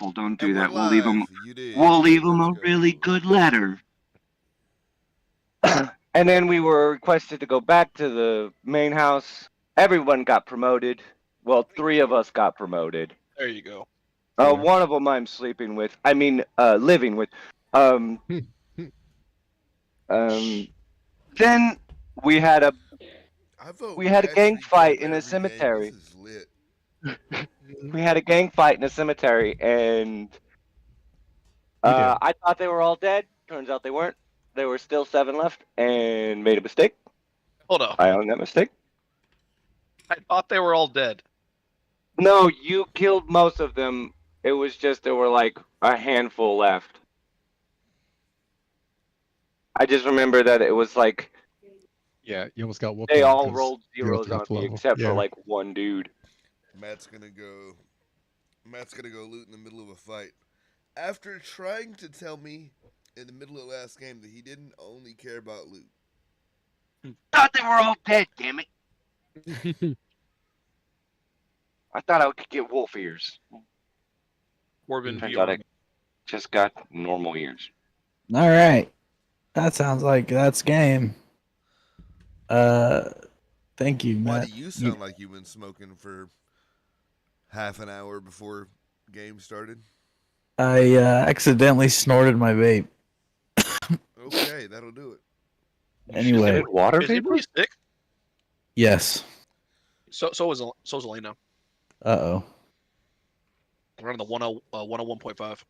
careful. Don't do And we're that. We'll leave him. live. You did. We'll leave him Let's a go. really good letter. And then we were requested to go back to the main house. Everyone got promoted. Well, 3 of us got promoted. There you go. One of them I'm sleeping with. I mean, living with. Um, then we had a I vote gang mastery fight camp in a every game. cemetery. This is lit. We had a gang fight in a cemetery, and I thought they were all dead. Turns out they weren't. There were still 7 left, and made a mistake. Hold up. I own that mistake. I thought they were all dead. No, you killed most of them. It was just there were like a handful left. I just remember that it was like Yeah, you almost got whooped. they on all 'cause rolled you were zeros on top me level. except Yeah. for like one dude. Matt's gonna go loot in the middle of a fight. After trying to tell me in the middle of last game that he didn't only care about loot. Thought they were all dead. Damn it! I thought I could get wolf ears. Corbin Turns out I VR. just got normal ears. All right. That sounds like that's game. Thank you, Why Matt. do you sound like you've been smoking for half an hour before game started? I accidentally snorted my vape. Okay, that'll do it. Anyway, Water Is he vapor? really sick? yes. So is Elena. Uh-oh. We're on the 101.5.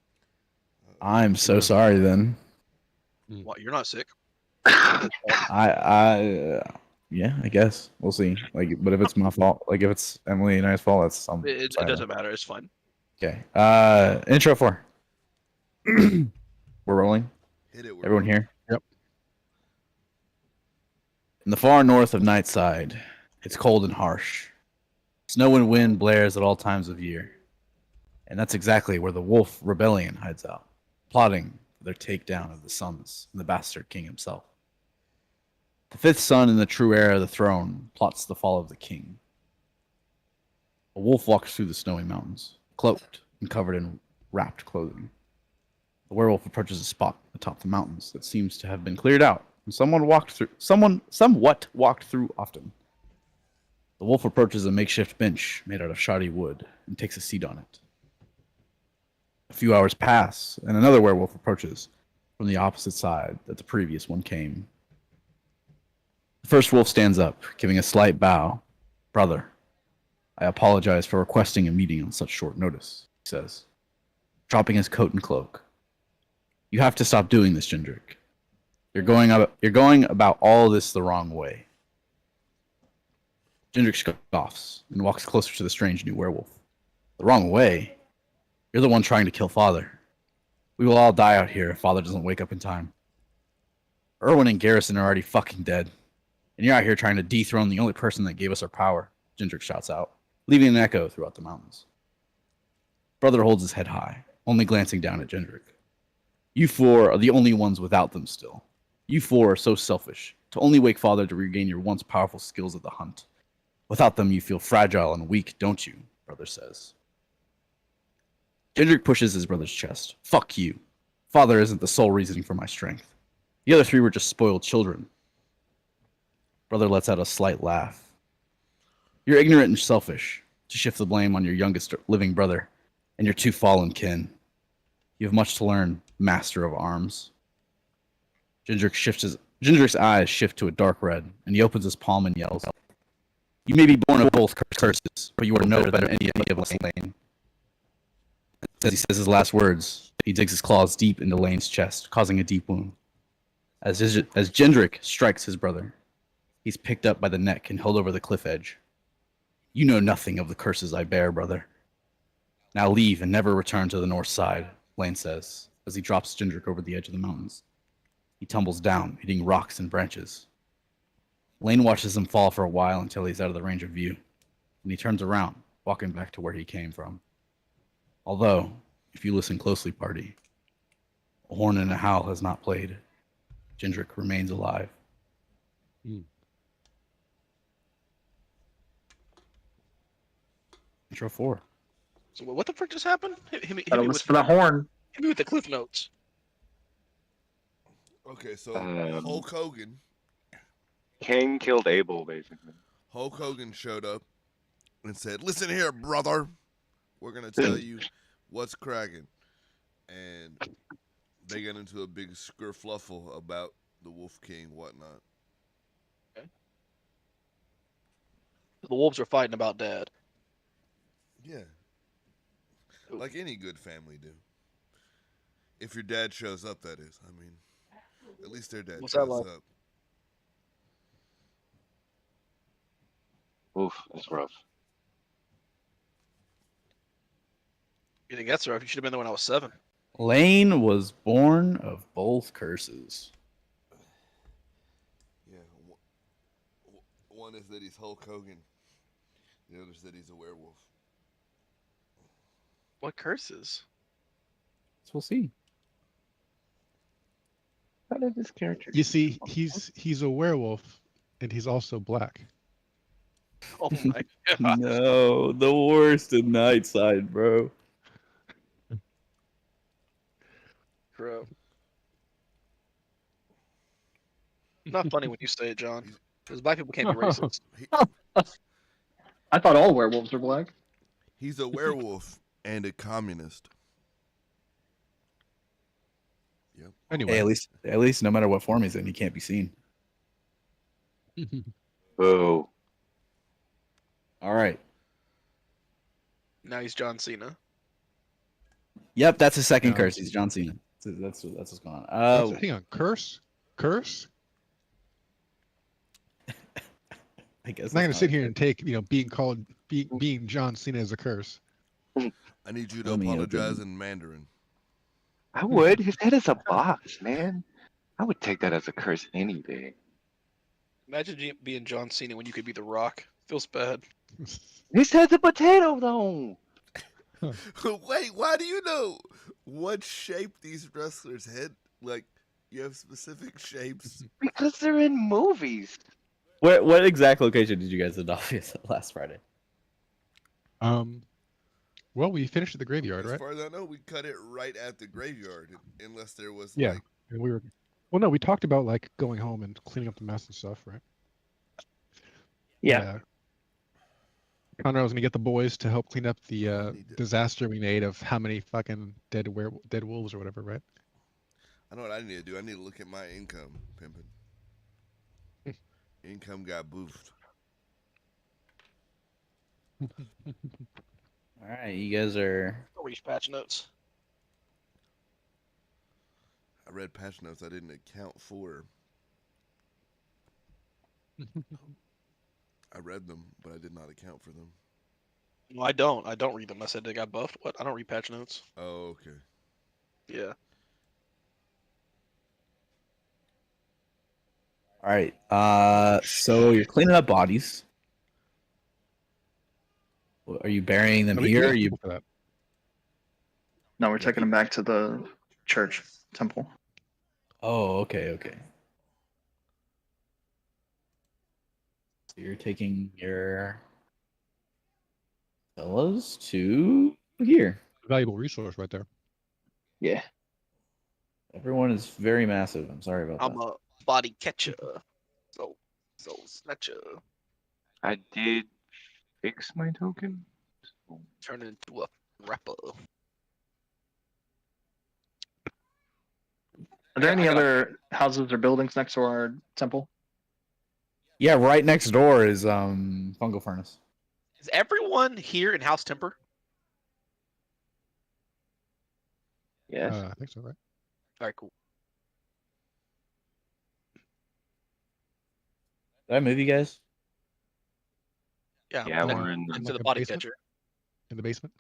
I'm so sorry then. What? You're not sick? Yeah, I guess. We'll see. Like, but if it's my fault, like if it's Emily and I's fault, that's something. It doesn't matter. It's fine. Okay. Intro 4. We're rolling. Hit it. Everyone here? Yep. In the far north of Nightside, it's cold and harsh. Snow and wind blares at all times of year. And that's exactly where the Wolf Rebellion hides out, plotting for their takedown of the sons and the bastard king himself. The 5th son in the true heir of the throne plots the fall of the king. A wolf walks through the snowy mountains, cloaked and covered in wrapped clothing. The werewolf approaches a spot atop the mountains that seems to have been cleared out, and somewhat walked through often. The wolf approaches a makeshift bench made out of shoddy wood and takes a seat on it. A few hours pass, and another werewolf approaches from the opposite side that the previous one came. The first wolf stands up, giving a slight bow. "Brother, I apologize for requesting a meeting on such short notice," he says, dropping his coat and cloak. "You have to stop doing this, Jindrik. You're going about all this the wrong way." Jindrik scoffs and walks closer to the strange new werewolf. "The wrong way? You're the one trying to kill Father. We will all die out here if Father doesn't wake up in time. Erwin and Garrison are already fucking dead. And you're out here trying to dethrone the only person that gave us our power," Jindrik shouts out, leaving an echo throughout the mountains. Brother holds his head high, only glancing down at Jindrik. "You 4 are the only ones without them still. You 4 are so selfish, to only wake Father to regain your once powerful skills of the hunt. Without them, you feel fragile and weak, don't you?" Brother says. Jindrik pushes his brother's chest. "Fuck you. Father isn't the sole reasoning for my strength. The other 3 were just spoiled children." Brother lets out a slight laugh. "You're ignorant and selfish to shift the blame on your youngest living brother and your 2 fallen kin. You have much to learn, master of arms." Jindrik's eyes shift to a dark red, and he opens his palm and yells, "You may be born of both curses, but you are no better than any of us, Lane." As he says his last words, he digs his claws deep into Lane's chest, causing a deep wound. As Jindrik strikes his brother, he's picked up by the neck and held over the cliff edge. "You know nothing of the curses I bear, brother. Now leave and never return to the north side," Lane says, as he drops Jindrik over the edge of the mountains. He tumbles down, hitting rocks and branches. Lane watches him fall for a while until he's out of the range of view, and he turns around, walking back to where he came from. Although, if you listen closely, party, a horn and a howl has not played. Jindrik remains alive. Intro 4. So what the frick just happened? Gotta listen for the horn. Hit me with the cliff notes. Okay, so Um, Hulk Hogan. Cain killed Abel, basically. Hulk Hogan showed up and said, "Listen here, brother. We're gonna tell you what's cracking." And they got into a big skerfluffle about the Wolf King, whatnot. The wolves are fighting about Dad. Yeah, like any good family do. If your dad shows up, that is. I mean, at least their dad What's that shows like? up. Oof, that's rough. You think that's rough? You should have been there when I was 7. Lane was born of both curses. Yeah, one is that he's Hulk Hogan. The other is that he's a werewolf. What curses? So we'll see. How did this character? You see, he's a werewolf, and he's also black. Oh my god. No, the worst in Nightside, bro. Bro. Not funny when you say it, John. Because black people can't be racist. I thought all werewolves were black. He's a werewolf and a communist. Yep. Anyway, Hey, at least, no matter what form he's in, he can't be seen. Boo. All right. Now he's John Cena. Yep, that's his second No. curse. He's John Cena. That's what's going on. hang on, curse. I guess I'm not gonna that's sit a here curse. and take being John Cena as a curse. I need you to Let me apologize open- in Mandarin. I would. His head is a box, man. I would take that as a curse any day. Imagine being John Cena when you could be The Rock. Feels bad. His head's a potato, though. Wait, why do you know what shape these wrestlers' head? Like, you have specific shapes. Because they're in movies. What exact location did you guys adopt last Friday? Well, we finished at the graveyard, As right? far as I know, we cut it right at the graveyard, unless there was Yeah. like, And we were. Well, no, we talked about like going home and cleaning up the mess and stuff, right? Yeah. Conrad was gonna get the boys to help clean up the need to- disaster we made of how many fucking dead wolves or whatever, right? I know what I need to do. I need to look at my income, pimping. Income got boofed. All right, you guys are. I'll reach patch notes. I read patch notes I didn't account for. I read them, but I did not account for them. No, I don't. I don't read them. I said they got buffed. What? I don't read patch notes. Oh, okay. Yeah. All right. So you're cleaning up bodies. Are you burying them No, we here? have Or are you? people for that. No, we're taking them back to the church temple. Oh, okay. So you're taking your fellas to here. Valuable resource right there. Yeah. Everyone is very massive. I'm sorry about I'm that. a body catcher. So snatcher. I did fix my token. So- Turn into a rapper. Are there I any got- other houses or buildings next to our temple? Yeah, right next door is Fungal Furnace. Is everyone here in House Temper? Yes. I think so, right? All right, cool. Did I move you guys? Yeah. Yeah, and then we're in into like the a body basement? catcher. In the basement.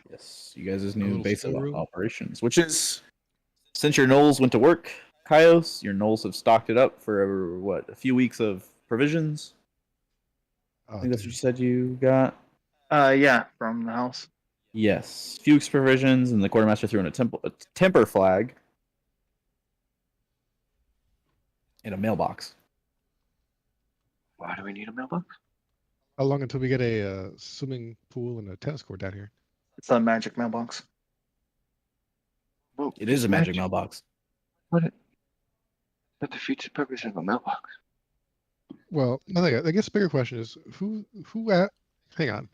Yes, you guys' A new little base of storeroom? operations, which is since your Knolls went to work, Kaios, your Knolls have stocked it up for what, a few weeks of provisions. I Oh, think that's what dude. you said you got. Yeah, from the house. Yes, few weeks provisions, and the quartermaster threw in a temper flag in a mailbox. Why do we need a mailbox? How long until we get a swimming pool and a tennis court down here? It's a magic mailbox. Well, It is a magic mailbox. What defeats the purpose of a mailbox? Well, I guess the bigger question is who hang on.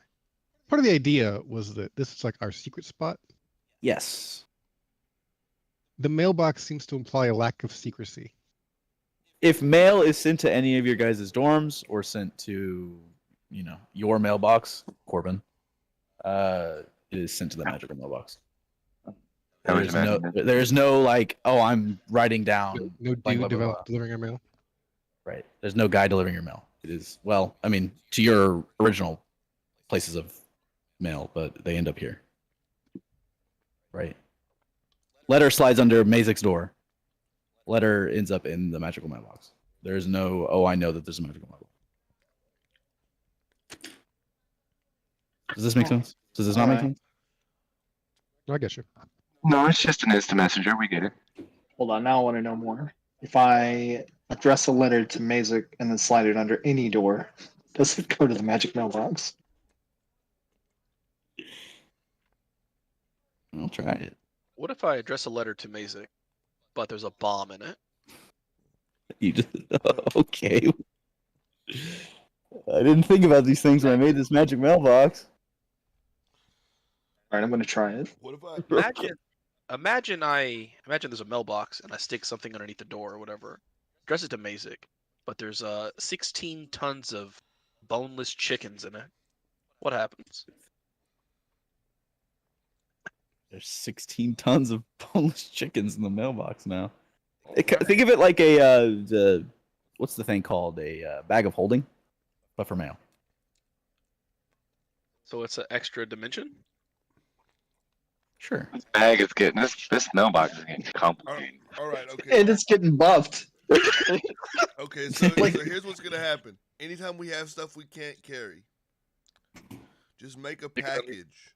Part of the idea was that this is like our secret spot. Yes. The mailbox seems to imply a lack of secrecy. If mail is sent to any of your guys' dorms or sent to, your mailbox, Corbin, it is sent to the magical mailbox. There's no like, oh, I'm writing down. No blah, dude blah, blah, blah. delivering our mail. Right. There's no guy delivering your mail. It is, well, I mean, to your original places of mail, but they end up here. Right. Letter slides under Mazik's door. Letter ends up in the magical mailbox. There's no, oh, I know that there's a magical mailbox. Does this make sense? Does this not make sense? I get you. No, it's just an instant messenger. We get it. Hold on, now I want to know more. If I address a letter to Mazik and then slide it under any door, does it go to the magic mailbox? I'll try it. What if I address a letter to Mazik, but there's a bomb in it? You just okay. I didn't think about these things when I made this magic mailbox. All right, I'm going to try it. What if I Imagine there's a mailbox and I stick something underneath the door or whatever. Address it to Mazik, but there's 16 tons of boneless chickens in it. What happens? There's 16 tons of boneless chickens in the mailbox now. Think of it like a what's the thing called? A bag of holding, but for mail. So it's an extra dimension? Sure. This bag is getting this mailbox is getting complicated. all right, okay. And it's getting buffed. Okay, so here's what's gonna happen. Anytime we have stuff we can't carry, just make a package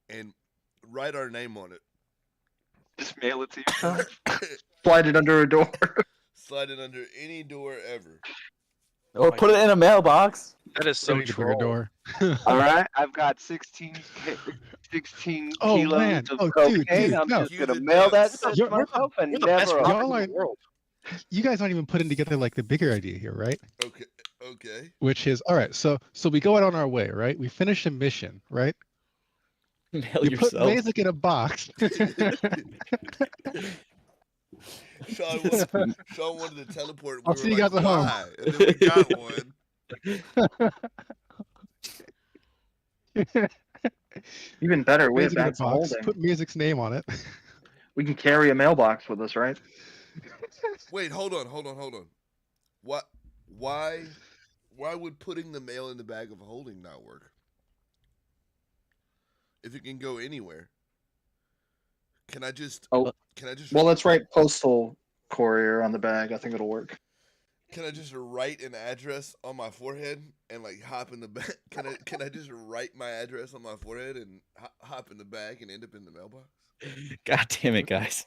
and write our name on it. Just mail it to yourself. Slide it under a door. Slide it under any door ever. Or put it in a mailbox. That is so Need a bigger troll. door. All right, I've got 16 Oh, kilos man. of Oh, cocaine. dude, I'm no. just gonna mail that to You're- myself and We're the best never. rock Y'all in are- the world. You guys aren't even putting together like the bigger idea here, right? Okay. Which is all right. So we go out on our way, right? We finish a mission, right? Mail You yourself. put Mazik in a box. Sean wanted to teleport. I'll We see were you like, guys at home. why? And then we got one. Even better, we have Mazik in a bags of box. holding. Put Mazik's name on it. We can carry a mailbox with us, right? Wait, hold on. What? Why would putting the mail in the bag of holding not work? If it can go anywhere, can I just? Oh. Well, let's write postal courier on the bag. I think it'll work. Can I just write an address on my forehead and like hop in the bag? Can I just write my address on my forehead and hop in the bag and end up in the mailbox? God damn it, guys.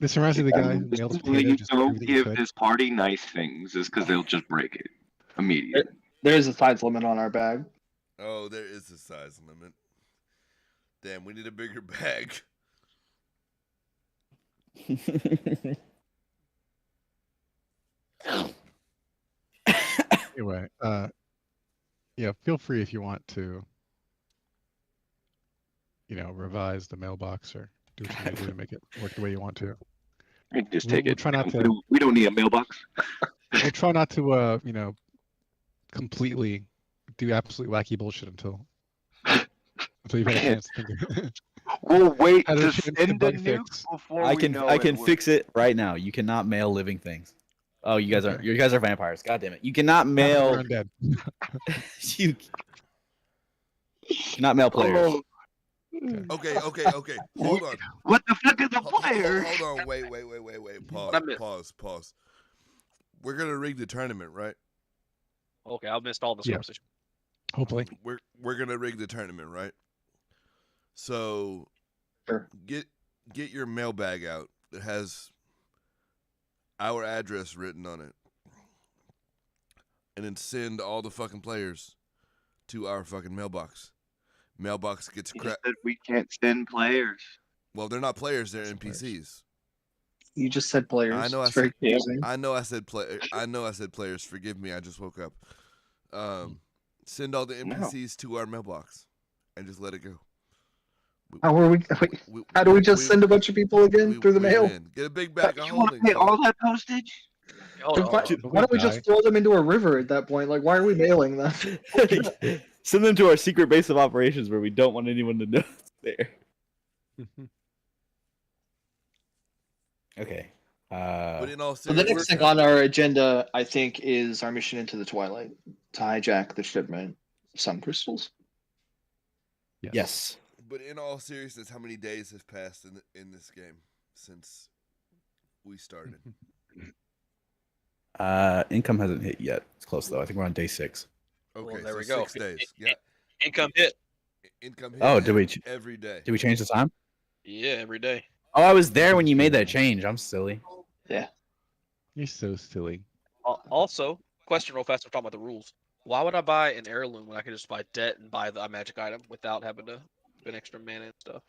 This reminds me of the guy who This mailed is a why potato you just threw don't everything he give could. this party nice things, is because they'll just break it immediately. There is a size limit on our bag. Oh, there is a size limit. Damn, we need a bigger bag. Anyway, yeah, feel free if you want to, revise the mailbox or do what you need to do to make it work the way you want to. You can just We'll- take we'll it. try not We to- don't- we don't need a mailbox. We'll try not to, completely do absolutely wacky bullshit until you've had a chance to think. We'll wait Had a to chance to send a bug nuke fix. before I we can know I can it fix it right now. You cannot mail living things. Oh, you guys are vampires. God damn it. You cannot We're mail undead. you cannot mail players. Oh, Okay. Hold on. what the fuck is a Hold player? on. Wait. I missed. Pause. We're gonna rig the tournament, right? Okay, I missed all this Yeah. conversation. Hopefully. We're gonna rig the tournament, right? So Sure. get your mailbag out that has our address written on it. And then send all the fucking players to our fucking mailbox. Mailbox gets You cracked. just said we can't send players. Well, they're not players; they're Just players. NPCs. You just said players. I know. It's very confusing. I know. I said play. I know. I said players. Forgive me. I just woke up. Send all the NPCs to our mailbox, and just let it go. How are we? How do we just send a bunch of people again through the mail? win. Get a big bag of You want to holding. pay all Cole. that postage? Hold on, Why, hold on. But why don't we die. just throw them into a river at that point? Like, why are we mailing them? Send them to our secret base of operations where we don't want anyone to know it's there. Okay. But in all So the seriousness, next thing on our agenda, I think, is our mission into the Twilight to hijack the shipment of sun crystals. Yes. But in all seriousness, how many days have passed in this game since we started? Income hasn't hit yet. It's close though. I think we're on day 6. Okay, Well, there so we go. 6 days. Yeah, Income hit. income hit. Oh, did we? every day? Did we change the time? Yeah, every day. Oh, I was there when you made that change. I'm silly. You're so silly. Also, question real fast. We're talking about the rules. Why would I buy an heirloom when I could just buy debt and buy the magic item without having to spend extra mana and stuff?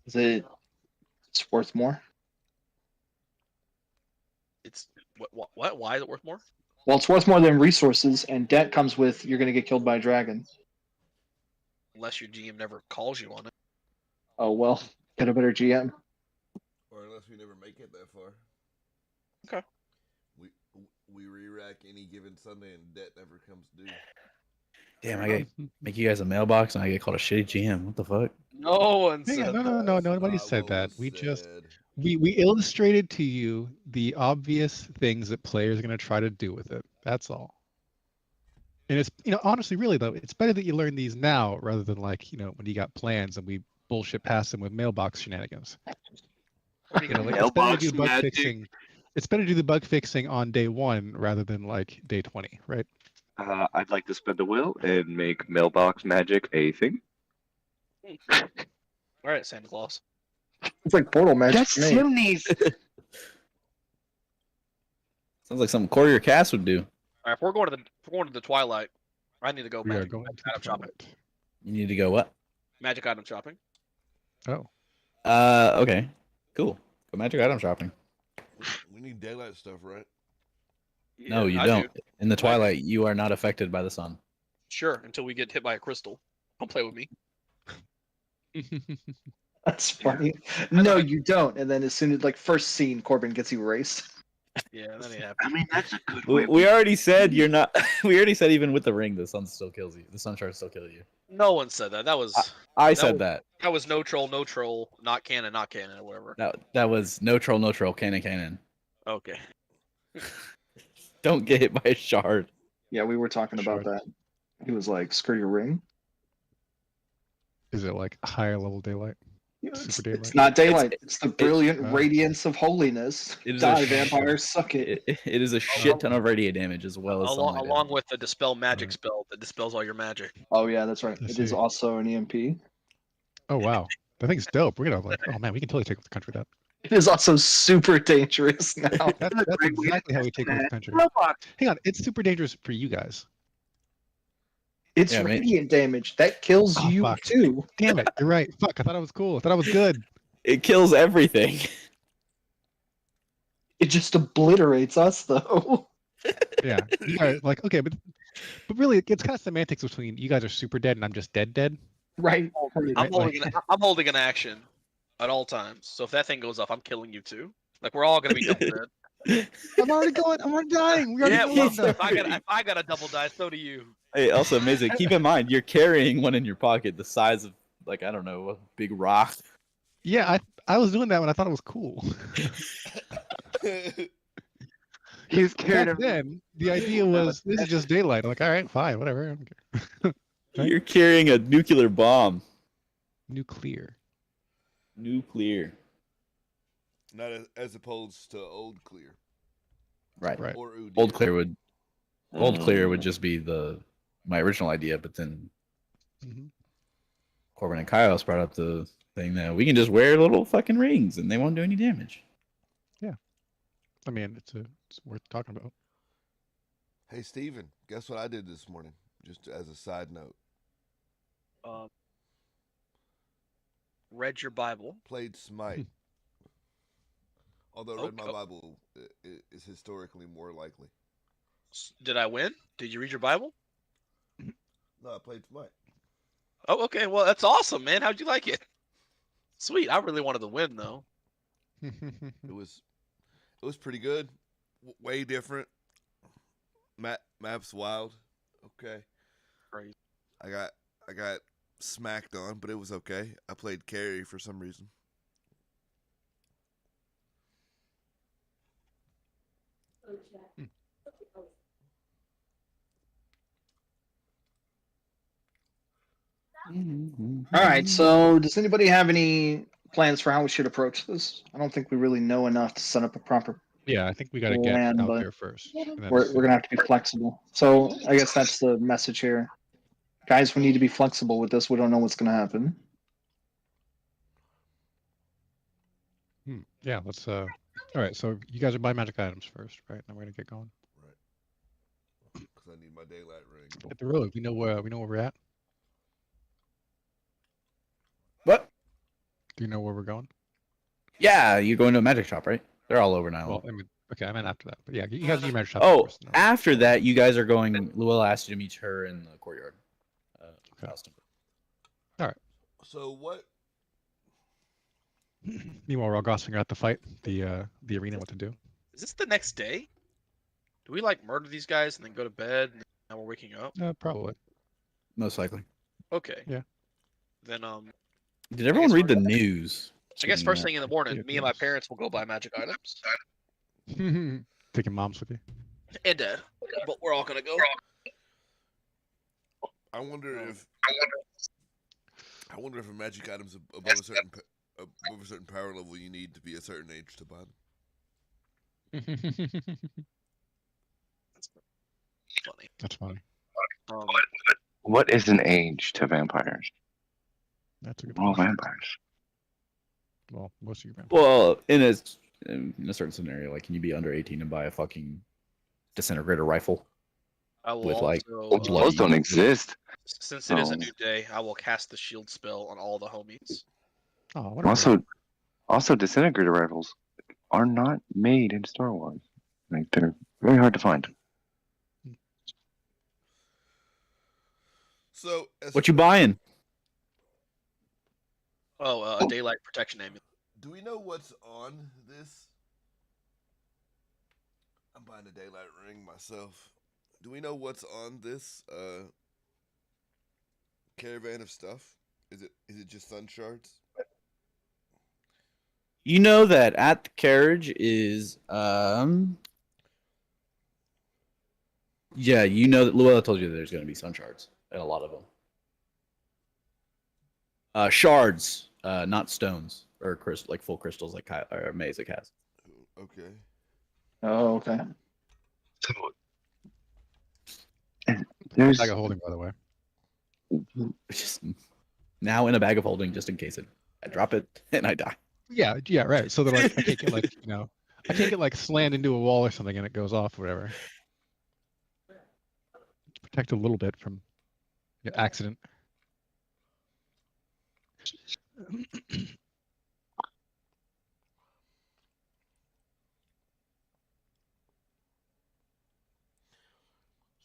Is it's worth more? It's what? Why is it worth more? Well, it's worth more than resources, and debt comes with you're going to get killed by a dragon. Unless your GM never calls you on it. Oh well, get a better GM. Or unless we never make it that far. Okay. We re-rack any given Sunday and debt never comes due. Damn, I get make you guys a mailbox and I get called a shitty GM. What the fuck? No one Hang said on, that. no, nobody Not said what that. was We just said. we illustrated to you the obvious things that players are going to try to do with it. That's all. And it's honestly, really though, it's better that you learn these now rather than like when you got plans and we bullshit past them with mailbox shenanigans. What are you gonna Like, make? it's better to Mailbox do bug magic. fixing. It's better to do the bug fixing on day 1 rather than like day 20, right? I'd like to spend a will and make mailbox magic a thing. All right, Santa Claus. It's like portal magic That's to me. chimneys. Sounds like something Corey or Cass would do. All right, if we're going to the Twilight, I need to go We are magic going item to shopping. Twilight. You need to go what? Magic item shopping. Oh, Okay. Cool. Go magic item shopping. We need daylight stuff, right? No, you I don't. do. In the twilight, you are not affected by the sun. Sure, until we get hit by a crystal. Don't play with me. That's funny. No, you don't. And then as soon as first scene, Corbin gets erased. Yeah, that ain't I happening. mean, that's a good way. We already said you're not. We already said even with the ring, the sun still kills you. The sun shard still kill you. No one said that. That was I said that. no troll, not canon, or whatever. That was no troll, canon. Okay. Don't get hit by a shard. Yeah, we were talking about that. He was like, "Screw your ring." is it like higher level daylight? It's, Super daylight. it's not daylight. It's the brilliant uh, radiance of holiness. It is Die, a vampires, suck it. It is a shit ton of radiant damage as well as sunlight Along damage. with the dispel magic spell that dispels all your magic. Oh yeah, that's right. I It is see. also an EMP. Oh wow, that thing's dope. We're gonna oh man, we can totally take over the country with It is also super dangerous now. that. That's exactly how we take over the country. Mailbox. Hang on, it's super dangerous for you guys. It's Yeah, man. radiant damage that kills Oh, you fuck. too. Damn it, you're right. Fuck, I thought I was cool. I thought I was good. It kills everything. It just obliterates us though. Yeah, you guys like okay, but really, it's kind of semantics between you guys are super dead and I'm just dead. Right. I'm Right, holding an action at all times. So if that thing goes off, I'm killing you too. Like we're all gonna be double dead. I'm already dying. We already Yeah, know well, that. if I got a double die, so do you. Hey, also amazing. Keep in mind, you're carrying one in your pocket the size of like I don't know, a big rock. Yeah, I was doing that when I thought it was cool. He's carrying Back him. then, the idea was this is just daylight. I'm like, all right, fine, whatever. I don't care. Right? You're carrying a nuclear bomb. Nuclear. Nuclear. Not as opposed to old clear Right. Right. or Udir. Old clear would just be my original idea, but then Mhm. Corbin and Kaios brought up the thing that we can just wear little fucking rings and they won't do any damage. I mean, it's worth talking about. Hey Steven, guess what I did this morning? Just as a side note. read your Bible. Played Smite. Although read my Okay. Bible is historically more likely. Did I win? Did you read your Bible? No, I played Smite. Oh, okay. Well, that's awesome, man. How'd you like it? Sweet. I really wanted to win, though. It was pretty good. Way different. Map's wild. Okay. Crazy. I got smacked on, but it was okay. I played carry for some reason. All right. So, does anybody have any plans for how we should approach this? I don't think we really know enough to set up a proper Yeah, I think we got to get plan, out but there first. And then we're see. gonna have to be flexible. So, I guess that's the message here, guys. We need to be flexible with this. We don't know what's gonna happen. Yeah, let's. All right, so you guys are buying magic items first, right? Then we're gonna get going. Right. Because I need my daylight ring. Hit the road. We know where we're at. What? Do you know where we're going? Yeah, you're going to a magic shop, right? They're all over now. Well, I mean, okay, I meant after that, but yeah, you guys do your magic shop Oh, first. after that, you guys are going. Luella asked you to meet her in the courtyard. Okay. Austin. So what? Meanwhile, we're all gossiping about the fight, the arena, what to do. Is this the next day? Do we like murder these guys and then go to bed and now we're waking up? Probably. Most likely. Okay. Yeah. Then Did everyone read the news? I guess first Yeah. thing in the morning, Yeah, me and my yes. parents will go buy magic items. Taking moms with you. And dad. But we're all gonna go. I wonder if a magic item's above a certain power level, you need to be a certain age to buy them. Funny. That's funny. Um, What is an age to vampires? That's a good We're all question. vampires. Well, most of you vampires. Well, in a certain scenario, like, can you be under 18 and buy a fucking disintegrator rifle? I will With, like, also, bloody- Those don't exist. since it is a Oh. new day, I will cast the shield spell on all the homies. Oh, whatever. Also, disintegrator rifles are not made in Star Wars. Like, they're very hard to find. So What you buying? Oh, a daylight protection amulet. do we know what's on this? I'm buying a daylight ring myself. Do we know what's on this caravan of stuff? Is it just sun shards? You know that at the carriage is yeah, you know that Luella told you that there's going to be sun shards and a lot of them. Shards, not stones or like full crystals like Mazik has. Okay. Oh, okay. So, There's there's bag of holding, by the way. Just now in a bag of holding, just in case I drop it and I die. Yeah, right. So that like I can't get like I can't get like slammed into a wall or something and it goes off or whatever. Protect a little bit from accident.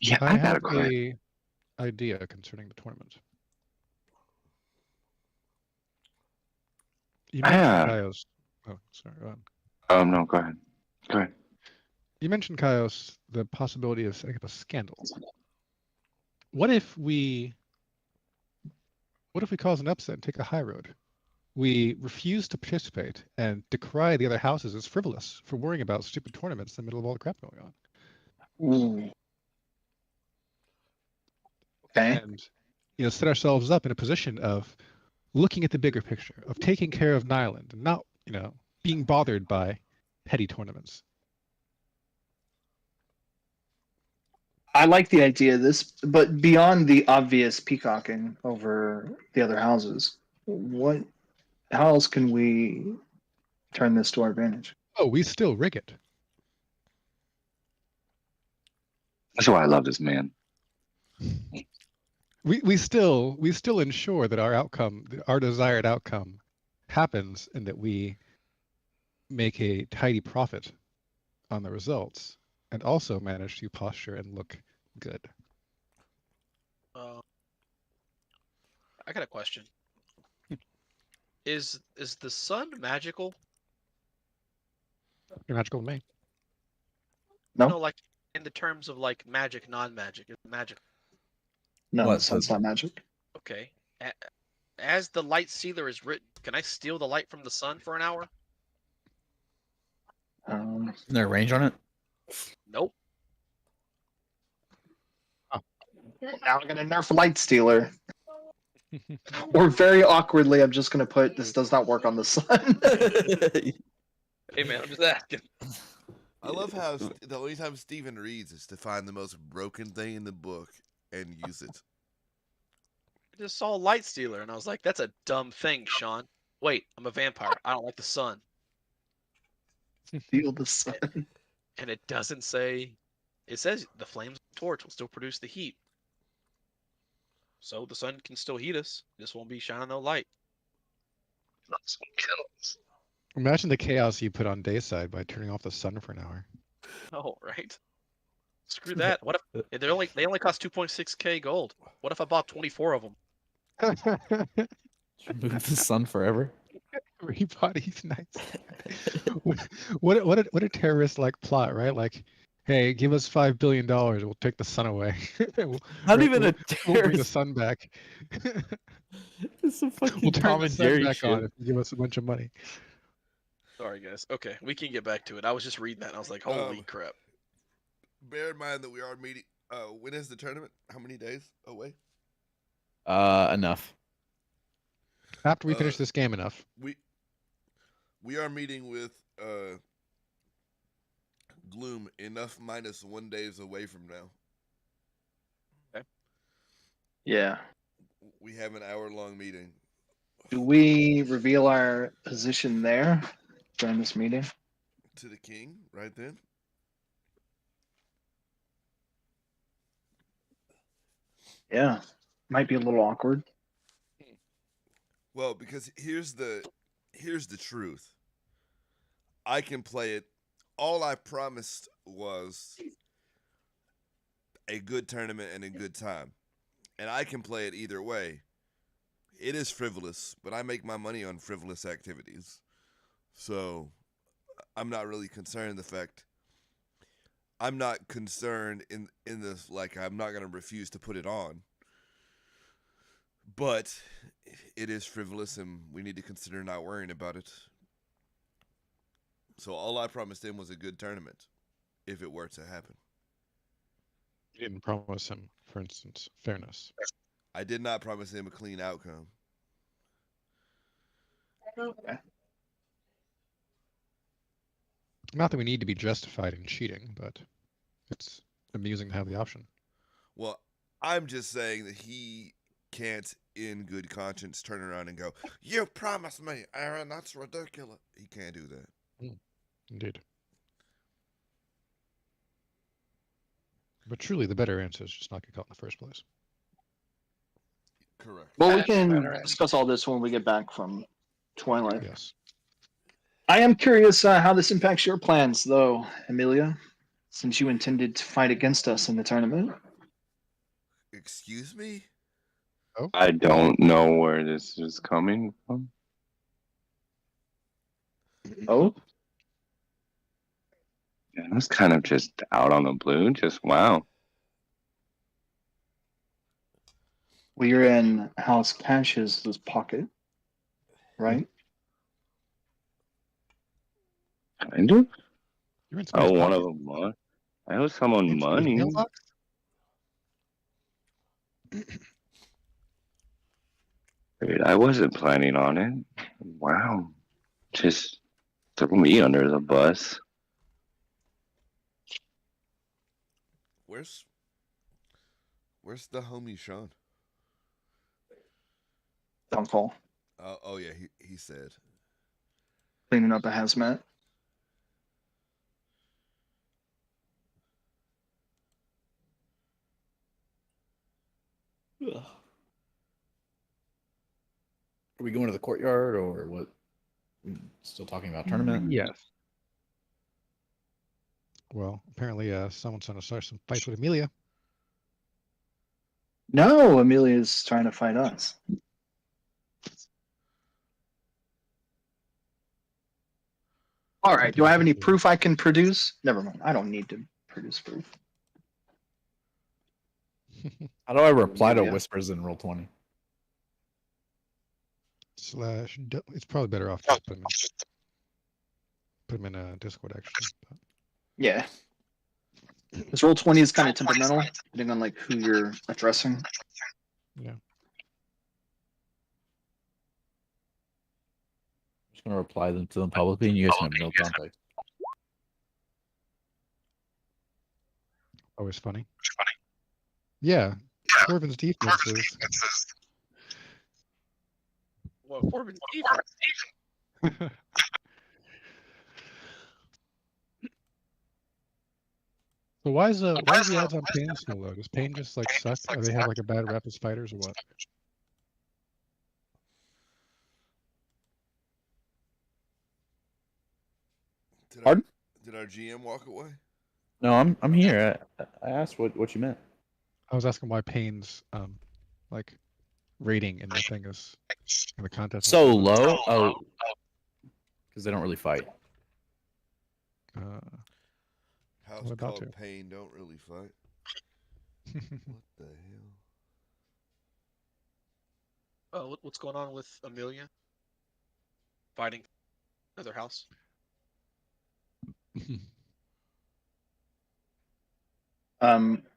yeah, I I got a have question. a idea concerning the tournament. You mentioned Ah. Kaios. Oh, sorry. Go on. No, go ahead. Go ahead. You mentioned Kaios, the possibility of setting up a scandal. What if we cause an upset and take a high road? We refuse to participate and decry the other houses as frivolous for worrying about stupid tournaments in the middle of all the crap going on. Ooh. Okay. And set ourselves up in a position of looking at the bigger picture, of taking care of Nyland and not, being bothered by petty tournaments. I like the idea of this, but beyond the obvious peacocking over the other houses, how else can we turn this to our advantage? Oh, we still rig it. That's why I love this man. We still ensure that our outcome, our desired outcome, happens and that we make a tidy profit on the results and also manage to posture and look good. I got a question. Is the sun magical? You're magical to me. No? No, like in the terms of like magic, non-magic. It's magic. No, What, the sun's not magic. Okay. As the light stealer is written, can I steal the light from the sun for an hour? Um, Isn't there a range on it? Nope. now we're gonna nerf Light Stealer. Or very awkwardly, I'm just gonna put this does not work on the sun. Hey man, I'm just asking. I love how the only time Steven reads is to find the most broken thing in the book and use it. I just saw light stealer and I was like, that's a dumb thing, Sean. Wait, I'm a vampire. I don't like the sun. Steal the sun. And it doesn't say. It says the flames of the torch will still produce the heat. So the sun can still heat us. Just won't be shining no light. Imagine the chaos you put on Dayside by turning off the sun for an hour. Oh, right. Screw that. What if they only cost 2.6k gold? What if I bought 24 of them? Remove the sun forever. Everybody's nice. What a terrorist like plot, right? Like, hey, give us $5 billion, we'll take the sun away. Not even a We'll bring the terrorist. sun back. It's a fucking We'll turn Tom the and sun Jerry back on shit. if you give us a bunch of money. Sorry, guys. Okay, we can get back to it. I was just reading that and I was like, holy crap. Bear in mind that we are meeting. When is the tournament? How many days away? Enough. After we finish this game, enough. We are meeting with Gloom enough minus 1 days away from now. Okay. Yeah. We have an hour-long meeting. Do we reveal our position there during this meeting? To the king, right then. Yeah. Might be a little awkward. Well, because here's the truth. I can play it. All I promised was a good tournament and a good time. And I can play it either way. It is frivolous, but I make my money on frivolous activities. So I'm not really concerned the fact I'm not concerned in this, like, I'm not going to refuse to put it on. But it is frivolous and we need to consider not worrying about it. So all I promised him was a good tournament, if it were to happen. You didn't promise him, for instance, fairness. I did not promise him a clean outcome. Okay. Not that we need to be justified in cheating, but it's amusing to have the option. Well, I'm just saying that he can't, in good conscience, turn around and go, "You promised me, Aaron, that's ridiculous." He can't do that. Indeed. But truly, the better answer is just not get caught in the first place. Correct. Well, we can discuss all this when we get back from Twilight. Yes. I am curious how this impacts your plans, though, Amelia, since you intended to fight against us in the tournament. Excuse me? I don't know where this is coming from. Oh? Yeah, that's kind of just out on the blue. Just wow. Well, you're in House Cash's pocket, right? Kind of. You're in Oh, somebody's one pocket. of them. I owe someone In somebody's money. mailbox? Dude, I wasn't planning on it. Wow. Just throw me under the bus. Where's the homie Sean? Downfall. Oh yeah, he said. Cleaning up a hazmat. Are we going to the courtyard or what? Still talking about tournament? Yes. Well, apparently, someone's trying to start some fights with Amelia. No, Amelia's trying to fight us. All right. Do I have any proof I can produce? Never mind. I don't need to produce proof. How do I reply to Amelia. whispers in Roll20? It's probably better off just put him in Discord actually. But. Yeah. This Roll20 is kind of temperamental, depending on like who you're addressing. Yeah. I'm just gonna reply to them publicly, and you guys can have no context. Always funny. Yeah. Corbin's defense is. Well, Corbin's defense. So why is the odds on Pain so low? Does Pain just like suck? Or they have like a bad rep as fighters or what? Pardon? Did our GM walk away? No, I'm here. I asked what you meant. I was asking why Pain's like rating in the thing is in the contest is So low? Oh, because they don't really fight. House What about called you? Pain don't really fight. What the hell? Oh, what's going on with Amelia? Fighting another house?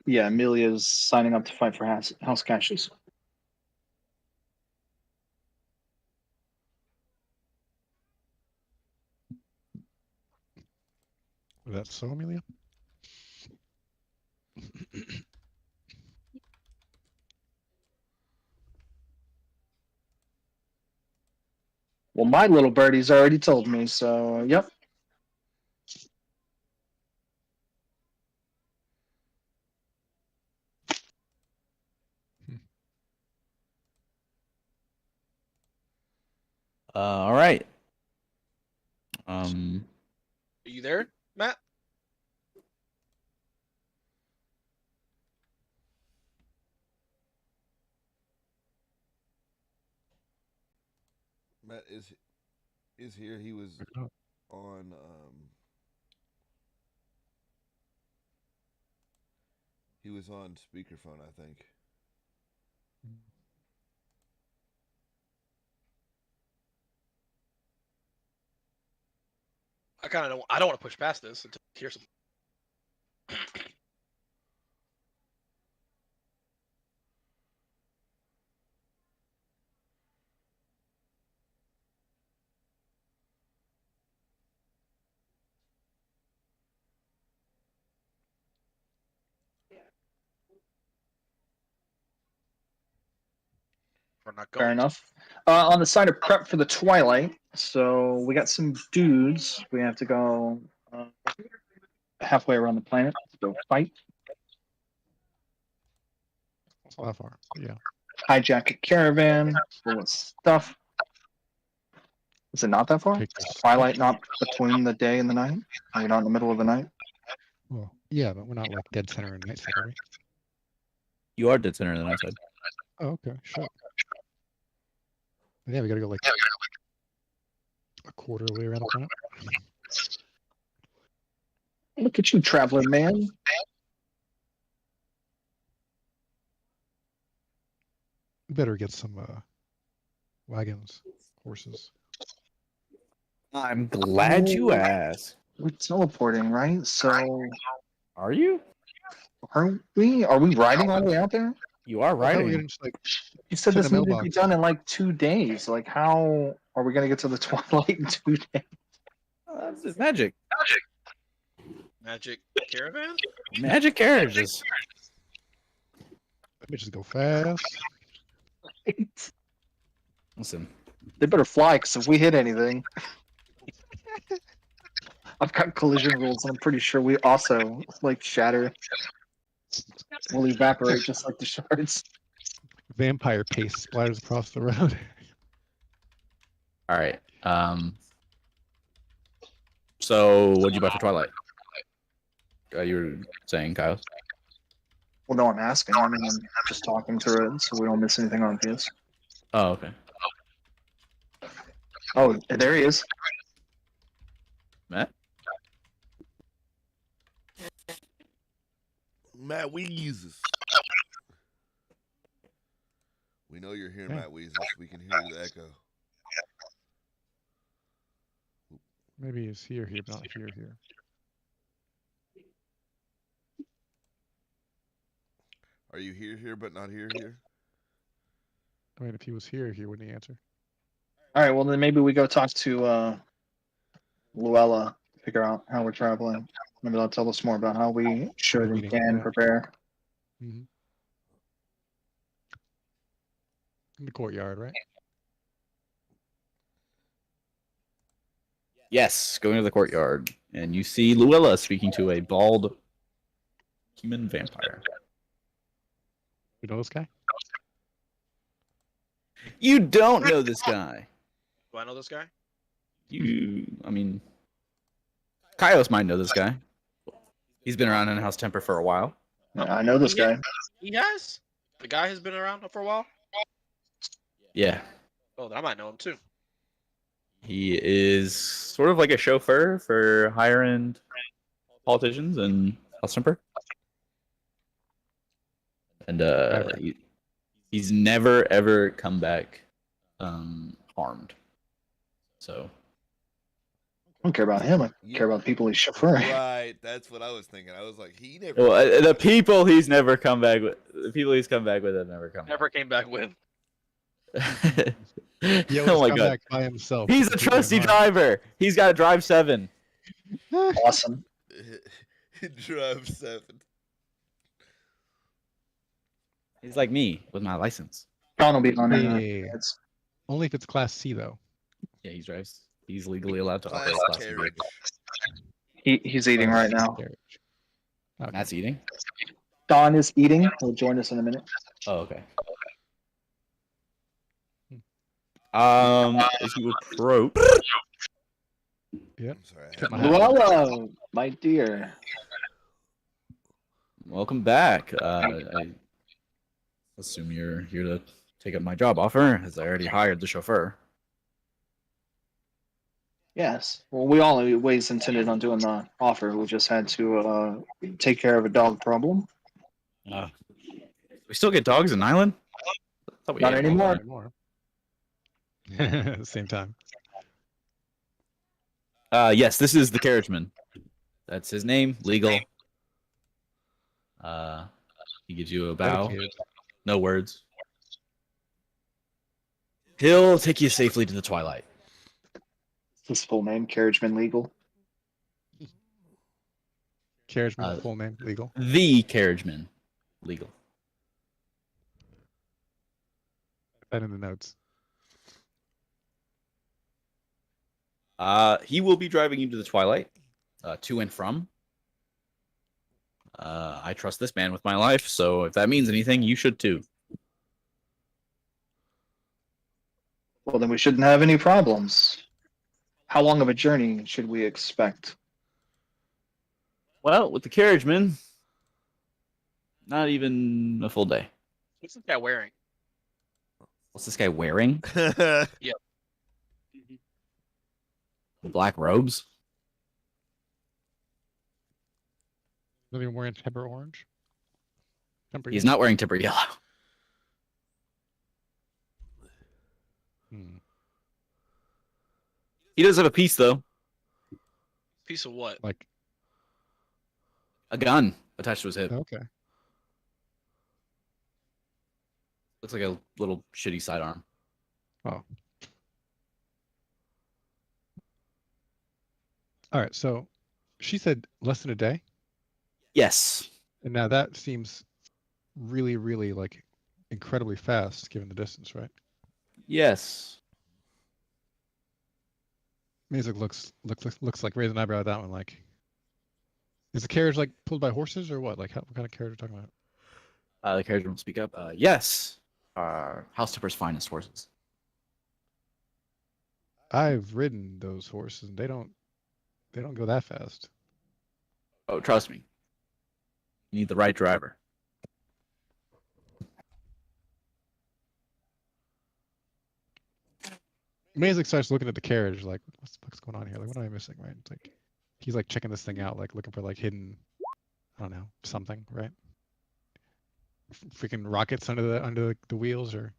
Yeah, Amelia's signing up to fight for House Cassius. Is that so, Amelia? Well, my little birdie's already told me, so yep. All right. Are you there, Matt? Matt is here. He was on he was on speakerphone, I think. I don't want to push past this until I hear some. We're not going. Fair enough. On the side of prep for the Twilight, so we got some dudes. We have to go halfway around the planet to go fight. It's not that far. Yeah. Hijack a caravan full of stuff. Is it not that far? Take Is this. Twilight not between the day and the night? Are we not in the middle of the night? Well, yeah, but we're not like dead center in night side, are we? You are dead center in the night side. Oh, okay, sure. Yeah, we gotta go like a quarter of the way around the planet. Look at you, traveler man. We better get some wagons, horses. I'm glad you asked. We're teleporting, right? So Are you? are we? Are we riding all the way out there? You are I thought we were riding. gonna just like You said Send this a needed to mailbox. be done in like 2 days. Like, how are we gonna get to the Twilight in 2 days? It's magic. Magic caravan? Magic carriages. let me just go fast. Listen, They better fly, because if we hit anything, I've got collision rules, and I'm pretty sure we also like shatter. We'll evaporate just like the shards. Vampire paste splatters across the road. all right. So, what'd you buy for Twilight? You were saying, Kyle. Well, no, I'm asking. I mean, I'm just talking through it so we don't miss anything obvious. Oh, okay. Oh, there he is. Matt? Matt Weezes. We know you're here, Yeah. Matt Weezes. We can hear the echo. Maybe he's here, but not here. Are you here, but not here? I mean, if he was here, he wouldn't answer. All right, well, then maybe we go talk to Luella, figure out how we're traveling. Maybe they'll tell us more about how we should and Meeting, can yeah. prepare. Mm-hmm. In the courtyard, right? Yes, going to the courtyard, and you see Luella speaking to a bald human vampire. You know this guy? You don't know this guy. Do I know this guy? I mean, Kaios might know this guy. He's been around in House Temper for a while. Yeah, I know this guy. He has? The guy has been around for a while? Yeah, Oh, then I might know him too. he is sort of like a chauffeur for higher end politicians in House Temper. And he's never ever come back harmed. So I don't care about him. I care about the people he's chauffeuring. Right, that's what I was thinking. I was like, he never. well, the people he's never come back with, the people he's come back with have never come Never came back with. back. He always Oh my come god, back by himself. he's a trusty driver. He's got to drive 7. Awesome. Drive 7. He's like me with my license. John will be on it. Hey. Only if it's Class C, though. Yeah, he drives. He's legally allowed to Class operate Class C carriage. vehicles. He's eating right now. Carriage. Okay. Matt's eating. Don is eating. He'll join us in a minute. Oh, okay. As you approach, Yep. I'm sorry. I Took had my my- hat. Luella, my dear. welcome back. I assume you're here to take up my job offer, as I already hired the chauffeur. Yes. Well, we always intended on doing the offer. We just had to take care of a dog problem. We still get dogs in Island? Thought we Not had anymore. Anymore. At the same time. Yes, this is the carriageman. That's his name, legal. He gives you a bow. Dedicated. No words. He'll take you safely to the Twilight. His full name, Carriageman Legal. Carriageman, full name, legal. The carriageman, legal. Put that in the notes. He will be driving you to the Twilight, to and from. I trust this man with my life, so if that means anything, you should too. Well, then we shouldn't have any problems. How long of a journey should we expect? Well, with the carriageman, not even a full day. What's this guy wearing? What's this guy wearing? Black robes? Is he wearing temper orange? Temper He's yellow? not wearing temper yellow. Hmm. He does have a piece, though. Piece of what? Like, A gun attached to his hip. okay. Looks like a little shitty sidearm. Oh. All right. So she said less than a day. Yes. And now that seems really, really like incredibly fast given the distance, right? Yes. Music looks like raise an eyebrow at that one. Like, is the carriage like pulled by horses or what? Like, what kind of carriage are we talking about? The carriage will speak up. Yes. House Tipper's finest horses. I've ridden those horses, and they don't They don't go that fast. Oh, trust me. You need the right driver. Mazik starts looking at the carriage, like, what's the fuck's going on here? Like, what am I missing, right? It's like, he's like checking this thing out, like looking for like hidden, I don't know, something, right? Freaking rockets under the wheels, or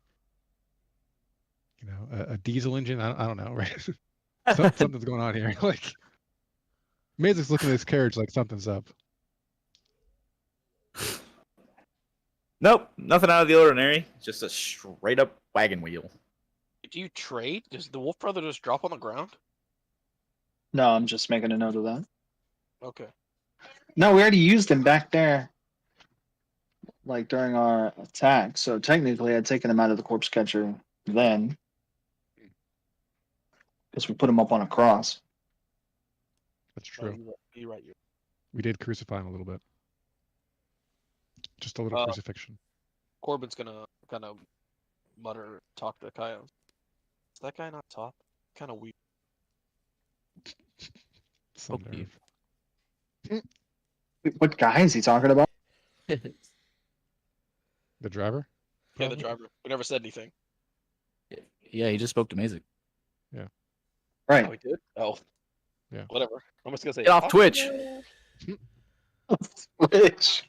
you know, a diesel engine. I don't know, right? Something's going on here. Like, Mazik's looking at this carriage like something's up. Nope, nothing out of the ordinary. Just a straight up wagon wheel. Do you trade? Does the Wolf Brother just drop on the ground? No, I'm just making a note of that. Okay. No, we already used him back there, like during our attack. So technically, I'd taken him out of the corpse catcher then, because we put him up on a cross. That's Oh, true. you're right. We did crucify him a little bit. Just a little crucifixion. Corbin's gonna kind of talk to Kyle. Is that guy not top? Kind of weird. Some Okay. nerve. Wait, what guy is he talking about? The driver? Yeah, the Probably? driver. We never said anything. Yeah, he just spoke to Mazik. Right. Oh, he did? Oh. Yeah. Whatever. I'm just gonna say. Get off Twitch. Which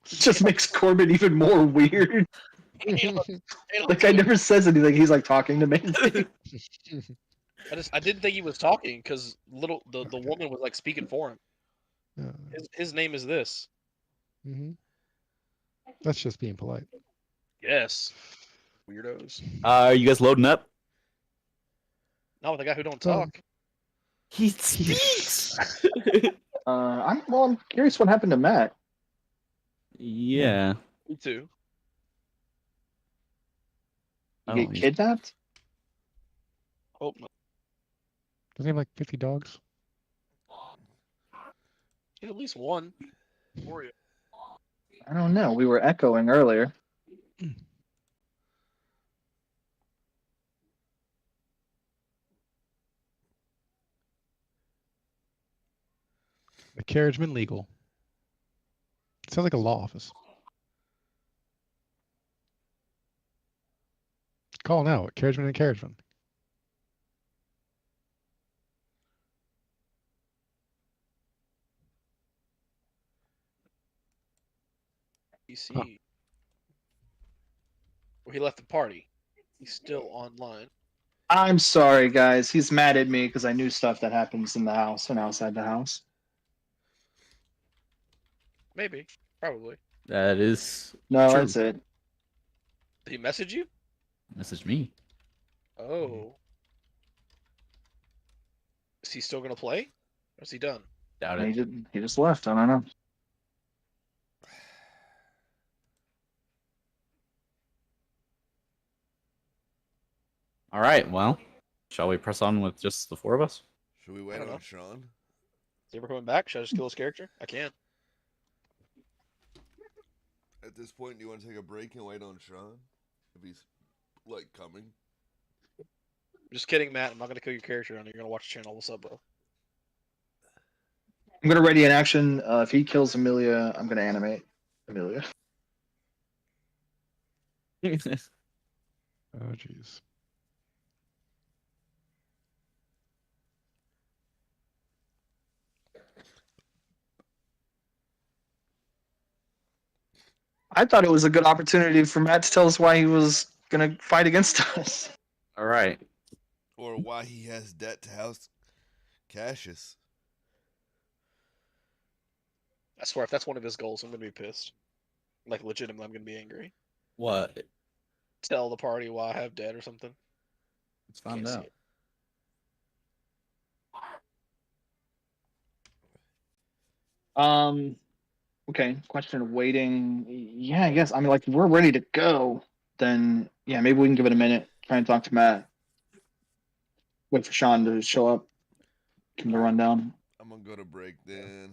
just makes Corbin even more weird. The guy never says anything. He's like talking to me. I didn't think he was talking because the woman was like speaking for him. Yeah. His name is this. Mm-hmm. That's just being polite. Yes. Weirdos. Are you guys loading up? Not with the guy who don't Well, talk. He speaks. I'm curious what happened to Matt. Yeah. Me too. You Oh, get kidnapped? Hope not. Doesn't he have like 50 dogs? He had at least one. For you. I don't know. We were echoing earlier. The carriageman legal. Sounds like a law office. Call now. Carriageman and carriageman. PC. Huh. Well, he left the party. He's still online. I'm sorry, guys. He's mad at me because I knew stuff that happens in the house and outside the house. Maybe. Probably. That is No, true. that's it. Did he message you? Message me. Oh. Is he still gonna play? Or is he done? Doubt He it. just, he just left. I don't know. All right. Well, shall we press on with just the four of us? Should we wait don't on know. Sean? Is he ever coming back? Should I just kill his character? I can. At this point, do you want to take a break and wait on Sean? If he's, like, coming? Just kidding, Matt. I'm not gonna kill your character, and you're gonna watch the channel. What's up, bro? I'm gonna ready an action. If he kills Amelia, I'm gonna animate Amelia. Oh, jeez. I thought it was a good opportunity for Matt to tell us why he was gonna fight against us. All right. Or why he has debt to House Cassius. I swear, if that's one of his goals, I'm gonna be pissed. Like, legitimately, I'm gonna be angry. What? Tell the party why I have debt or something. Let's find Can't see out. it. Okay, question of waiting. Yeah, I guess. I mean, like, if we're ready to go, then yeah, maybe we can give it a minute. Try and talk to Matt. Wait for Sean to show up. Give him the rundown. I'm gonna go to break then.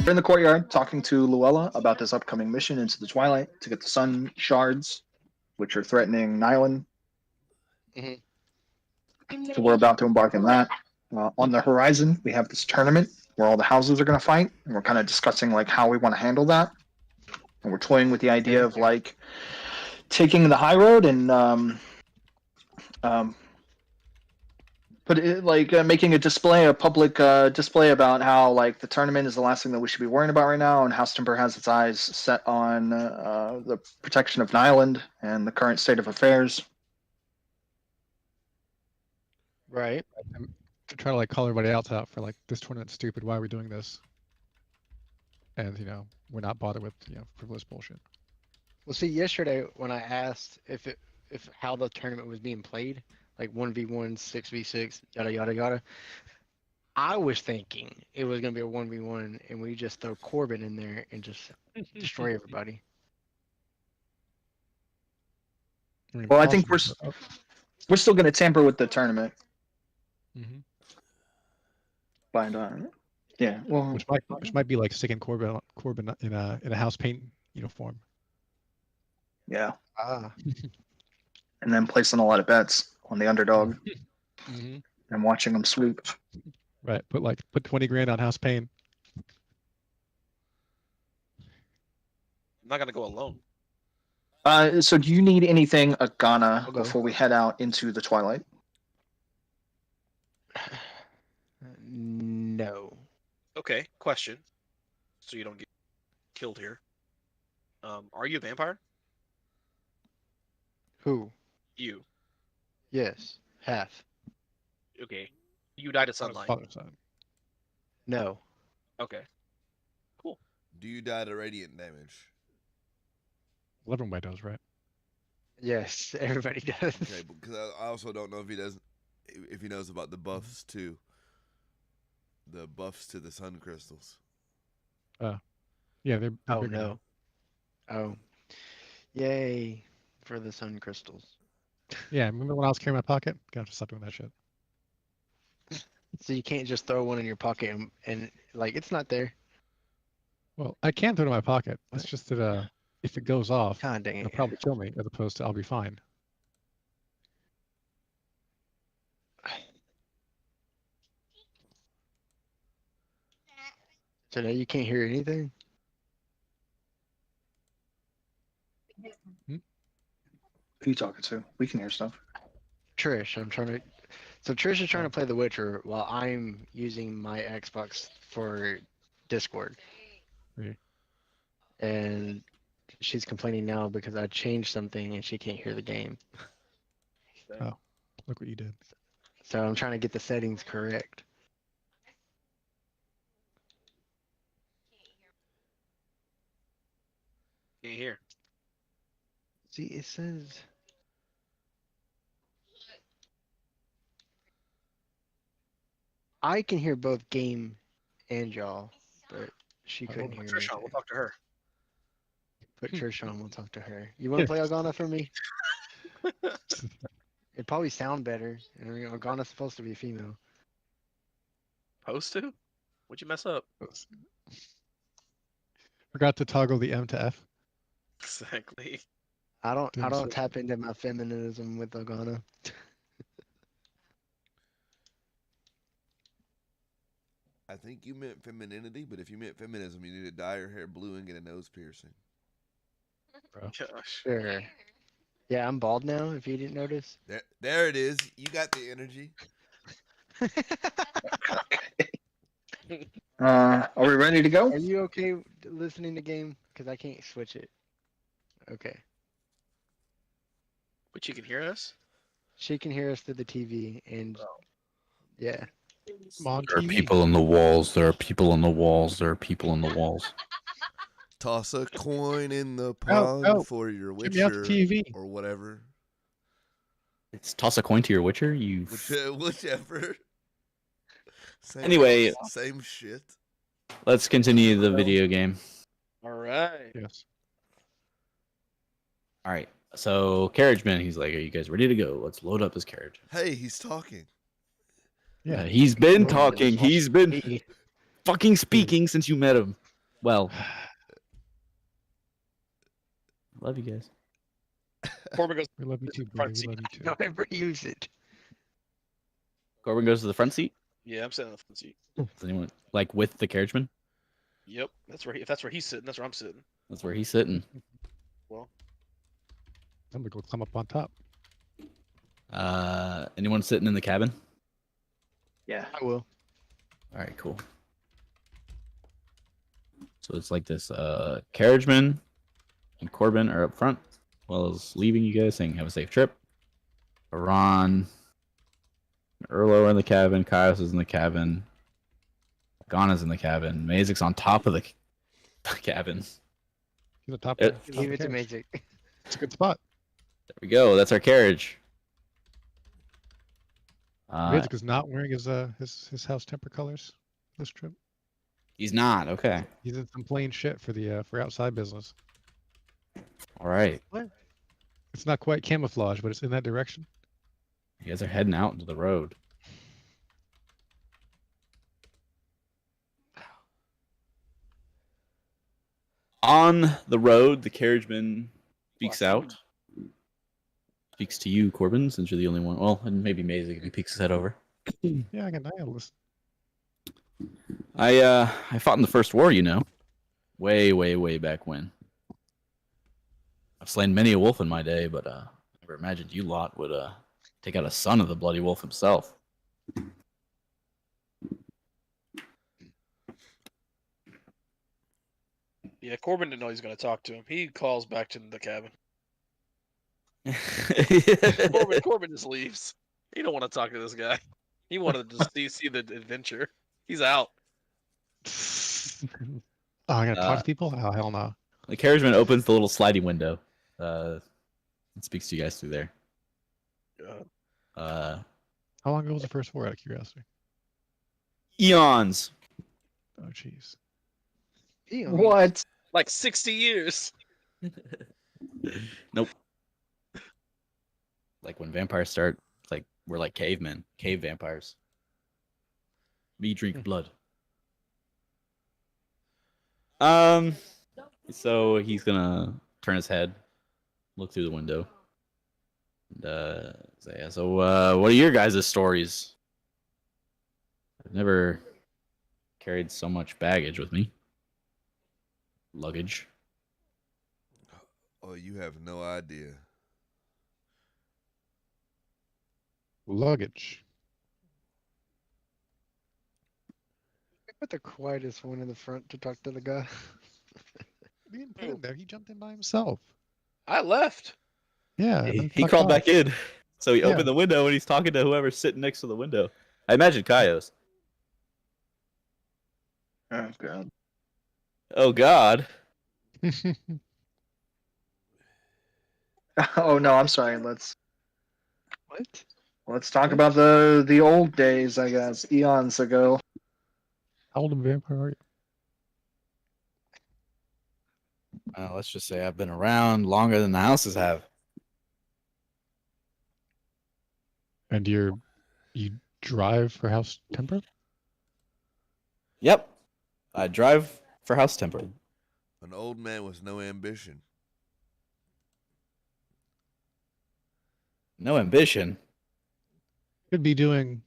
We're in the courtyard talking to Luella about this upcoming mission into the Twilight to get the sun shards, which are threatening Nyland. Mhm. So we're about to embark on that. On the horizon, we have this tournament where all the houses are going to fight, and we're kind of discussing like how we want to handle that. And we're toying with the idea of like taking the high road and put it like making a display, a public display about how like the tournament is the last thing that we should be worrying about right now, and House Timber has its eyes set on the protection of Nyland and the current state of affairs. Right. And to try to like call everybody else out for like this tournament's stupid. Why are we doing this? And we're not bothered with frivolous bullshit. Well, see, yesterday when I asked if how the tournament was being played, like 1v1, 6v6, yada yada yada, I was thinking it was gonna be a 1v1, and we just throw Corbin in there and just destroy everybody. Well, I think we're still going to tamper with the tournament. Mhm. But yeah, well, Which might be like sticking Corbin in a house paint uniform. yeah, Ah. and then placing a lot of bets on the underdog Mm-hmm. and watching them sweep. Right. Put 20 grand on house paint. I'm not gonna go alone. So do you need anything, Agana, I'll go. before we head out into the Twilight? No. Okay, question. So you don't get killed here. Are you a vampire? Who? You. Yes. Half. Okay. You died of sunlight. Father's side. No. Okay. Do you die to radiant damage? Everybody does, right? Yes, everybody does. Okay, because I also don't know if he knows about the buffs too. The buffs to the sun crystals. Yeah, they're Oh bigger now. no. Oh. Yay for the sun crystals. Yeah, remember when I was carrying my pocket? Gotta stop doing that shit. So you can't just throw one in your pocket and like it's not there. Well, I can throw it in my pocket. It's just that if it goes off, God dang it'll it. probably kill me, as opposed to I'll be fine. So now you can't hear anything? Who are you talking to? We can hear stuff. Trish, I'm trying to. So Trish is trying to play The Witcher while I'm using my Xbox for Discord. Okay. And she's complaining now because I changed something and she can't hear the game. Look what you did. So I'm trying to get the settings correct. Can't hear. See, it says. I can hear both game and y'all, but she couldn't hear Put Trish on. anything. We'll talk to her. Put Trish on, we'll talk to her. You want to play Organa for me? It'd probably sound better. And Organa's supposed to be female. Supposed to? What'd you mess up? Forgot to toggle the M to F. Exactly. I don't Didn't switch. tap into my feminism with Organa. I think you meant femininity, but if you meant feminism, you need to dye your hair blue and get a nose piercing. Gosh. Sure. Yeah, I'm bald now, if you didn't notice. There it is. You got the energy. Are we ready to go? Are you okay listening to game? Because I can't switch it. Okay. But you can hear us? She can hear us through the TV, and yeah. I'm on There are TV. people on the walls. There are people on the walls. There are people on the walls. Toss a coin in the pond oh. for your Get me off the Witcher TV. or whatever. It's toss a coin to your Witcher. You. Whichever. Same, Anyway. Same shit. Let's continue the video game. All right. Yes. All right. So Carriageman, he's like, "Are you guys ready to go? Let's load up this carriage." Hey, he's talking. Yeah. He's been Load up talking. this He's been TV. fucking speaking since you met him. Well, love you guys. Corbin goes We love you to too, the front Brody. We seat. love you too. Don't ever use it. Corbin goes to the front seat. Yeah, I'm sitting in the front seat. Does anyone like with the carriageman? Yep, if that's where he's sitting, that's where I'm sitting. That's where he's sitting. Well, I'm gonna go climb up on top. Anyone sitting in the cabin? Yeah. I will. All right, cool. So it's like this carriageman and Corbin are up front, as well as leaving you guys, saying have a safe trip. Iran, Erlo are in the cabin, Kaios is in the cabin, Gana's in the cabin, Mazik's on top of the cabin. He's on top. It- Of, top Leave of it to carriage. Magic. It's a good spot. There we go. That's our carriage. Magic is not wearing his house temper colors this trip. He's not. Okay. He's in some plain shit for the for outside business. All right. It's not quite camouflage, but it's in that direction. You guys are heading out into the road. On the road, the carriageman speaks out. Speaks to you, Corbin, since you're the only one. Well, and maybe Mazik if he peeks his head over. Yeah, I gotta listen. I fought in the First War, you know. Way, way, way back when. I've slain many a wolf in my day, but never imagined you lot would take out a son of the bloody wolf himself. yeah, Corbin didn't know he's gonna talk to him. He calls back to the cabin. Corbin just leaves. He don't want to talk to this guy. He wanted to just see the adventure. He's out. Oh, I'm gonna talk to people? Oh, hell no. The carriageman opens the little sliding window. And speaks to you guys through there. God. How long ago was the first war, out of curiosity? Eons. Oh, jeez. What? Like 60 years. Nope. Like when vampires start, like we're like cavemen, cave vampires. We drink blood. So he's gonna turn his head, look through the window, and say, "So, what are your guys' stories? I've never carried so much baggage with me. Luggage. Oh, you have no idea. Luggage. I put the quietest one in the front to talk to the guy. We didn't put him there. He jumped in by himself. I left. Yeah. He, then he fucked crawled off. back in, so he Yeah. opened the window and he's talking to whoever's sitting next to the window. I imagine Kaios. Oh god. Oh God. Oh no, I'm sorry. Let's What? talk about the old days, I guess, eons ago. How old of a vampire are you? Let's just say I've been around longer than the houses have. And you drive for house temper? Yep. I drive for house temper. An old man with no ambition. No ambition. Could be doing.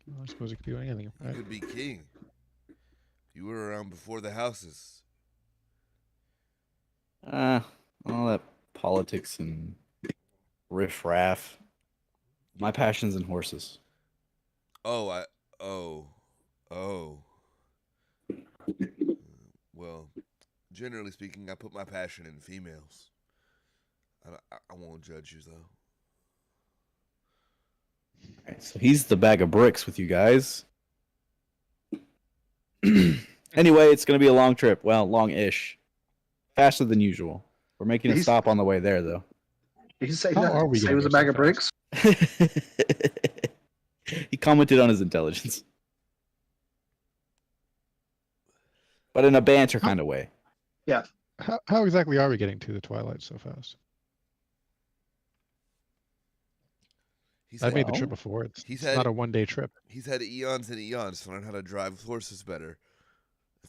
Well, I suppose it could be doing anything, You right? could be king. You were around before the houses. All that politics and riff-raff. My passion's in horses. Oh. Well, generally speaking, I put my passion in females. I won't judge you though. Alright, so he's the bag of bricks with you guys. Anyway, it's going to be a long trip. Well, long-ish. Faster than usual. We're making a He's- stop on the way there, though. Did you say How that? are we Say gonna it was go a bag so of bricks? He commented on his intelligence. But in a banter kind of way. How exactly are we getting to the Twilight so fast? He's I've had, made the trip before. It's he's not had- a one-day trip. he's had eons and eons to learn how to drive horses better.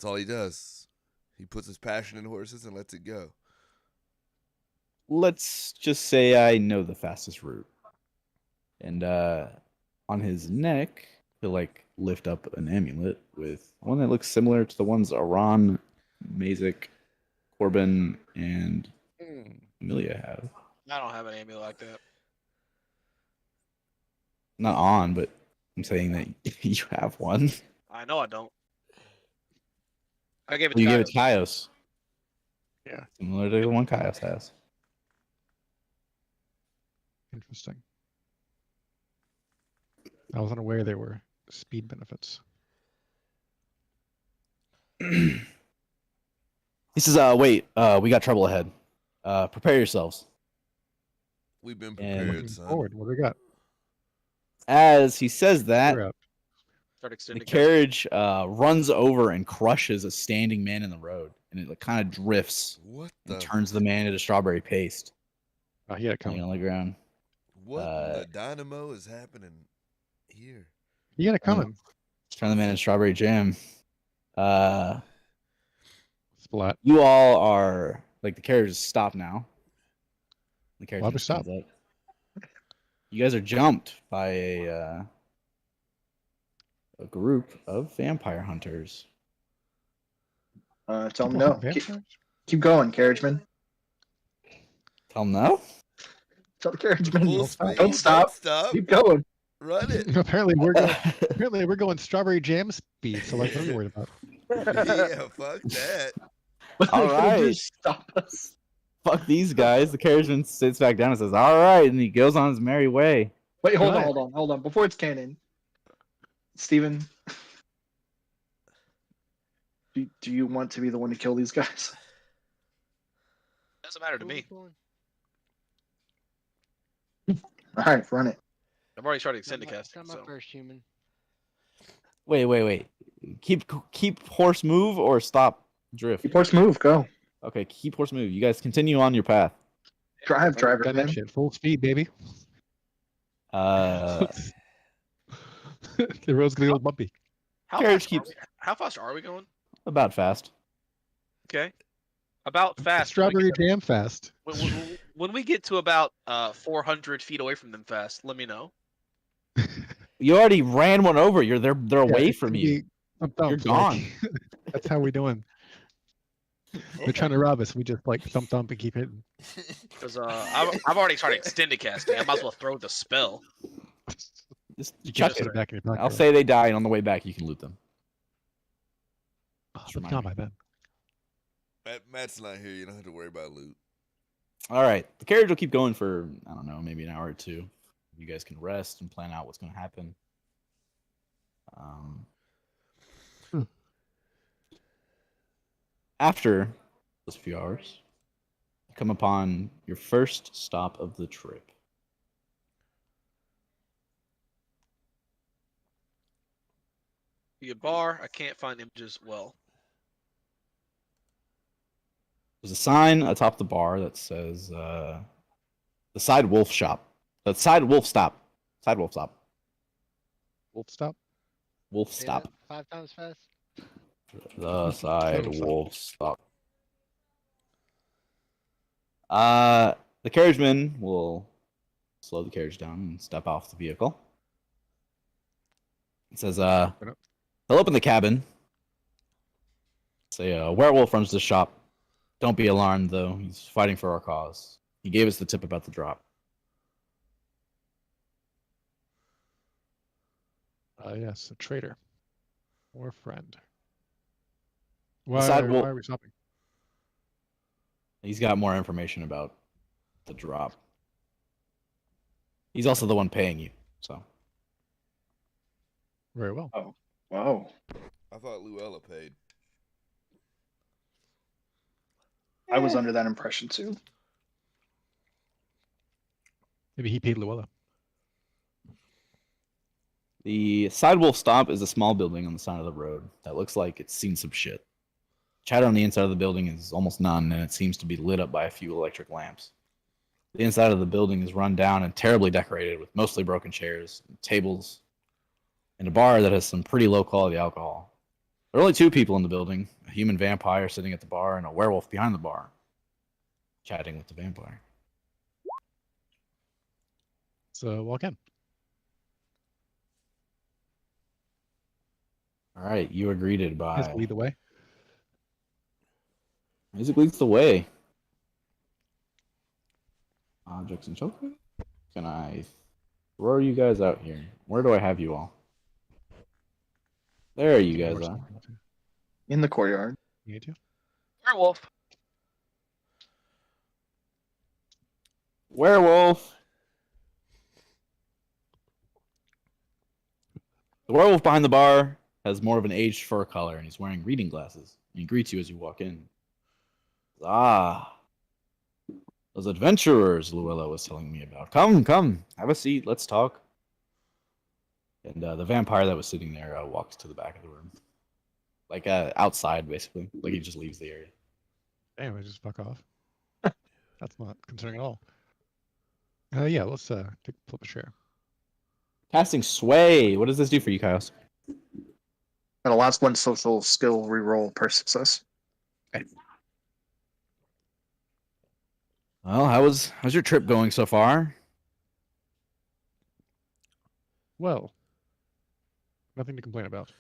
That's all he does. He puts his passion in horses and lets it go. Let's just say I know the fastest route. And on his neck, he'll like lift up an amulet with one that looks similar to the ones Aran, Mazik, Corbin, and Amelia have. I don't have an amulet like that. Not on, but I'm saying that you have one. I know I don't. I gave it to You gave Kyle. it to Kaios. Yeah. Similar to the one Kaios has. Interesting. I wasn't aware there were speed benefits. He says, wait, we got trouble ahead. Prepare yourselves. We've been And prepared, son. Forward, what do we got? As he says that, We're up. Start the extending. carriage runs over and crushes a standing man in the road. And it like, kind of drifts What and the? turns the man into strawberry paste. Oh, he had it Laying coming. on the ground. What in the dynamo is happening here? He had it coming. Turn the man into strawberry jam. Splat. You all are like the carriage is stopped now. The carriage Why'd we just stop? comes up. You guys are jumped by a group of vampire hunters. Tell them People no. hunt vampires? Keep going, carriageman. Tell them no. Tell the carriageman. Full stop. speed. Don't stop. Stop. Keep going. Run it. apparently we're going strawberry jam speed. So like, what are you worried about? Yeah, fuck that. All right. Just stop us. Fuck these guys. The carriageman sits back down and says, "All right," and he goes on his merry way. Wait, hold Right. on. Before it's canon, Steven, do you want to be the one to kill these guys? Doesn't matter to me. All right, run it. I've already started extending Not casting. my So. first human. Wait. Keep horse move or stop drift. Keep horse move. Go. Okay, keep horse move. You guys continue on your path. Drive, driver, Got man. that shit. Full speed, baby. Uh, The road's gonna be a little bumpy. Carriage How keeps- fast are we going? about fast. Okay. About fast. Strawberry jam fast. When we get to about 400 feet away from them fast, let me know. You already ran one over. They're Yeah, away it's from gonna you. be thump, thump, You're like, that's how we doing. They're trying to rob us. We just like thump thump and keep hitting. Because I've already started extended casting. I might as well throw the spell. Just You chuck can put it. it back in your pocket. I'll say they die, and on the way back, you can loot them. Oh, Just that's remind not me. my bad. Matt's not here. You don't have to worry about loot. All right, the carriage will keep going for I don't know, maybe an hour or two. You guys can rest and plan out what's going to happen. After those few hours, you come upon your first stop of the trip. Be a bar. I can't find images. Well, There's a sign atop the bar that says the Side Wolf Shop. The Side Wolf Stop. Side Wolf Stop. Wolf stop. Wolf Say Stop. that 5 times fast. The Side Wolf Stop. Wolf Stop. The carriageman will slow the carriage down and step off the vehicle. It says, they'll open the cabin. Say, a werewolf runs the shop. Don't be alarmed, though. He's fighting for our cause. He gave us the tip about the drop. Yes, a traitor or a friend. Side wolf- Why are we stopping? He's got more information about the drop. He's also the one paying you, so. Very well. Whoa. I thought Luella paid. I was under that impression too. Maybe he paid Luella. The Sidewolf Stop is a small building on the side of the road that looks like it's seen some shit. Chatter on the inside of the building is almost none, and it seems to be lit up by a few electric lamps. The inside of the building is run down and terribly decorated with mostly broken chairs, and tables, and a bar that has some pretty low quality alcohol. There are only two people in the building: a human vampire sitting at the bar and a werewolf behind the bar, chatting with the vampire. So walk in. All right, you are greeted Just by lead the way. Music leads the way. Objects and children. Can I throw you guys out here? Where do I have you all? There you guys are. In the courtyard. You need to. Werewolf. Werewolf. The werewolf behind the bar has more of an aged fur color, and he's wearing reading glasses. He greets you as you walk in. Ah, those adventurers Luella was telling me about. Come, come, have a seat. Let's talk. And the vampire that was sitting there walks to the back of the room, like outside, basically. Like he just leaves the area. Anyway, just fuck off. That's not concerning at all. Yeah, let's flip a share. Casting Sway. What does this do for you, Kaios? And the last one social skill reroll per success. Well, how's your trip going so far? Well, nothing to complain about.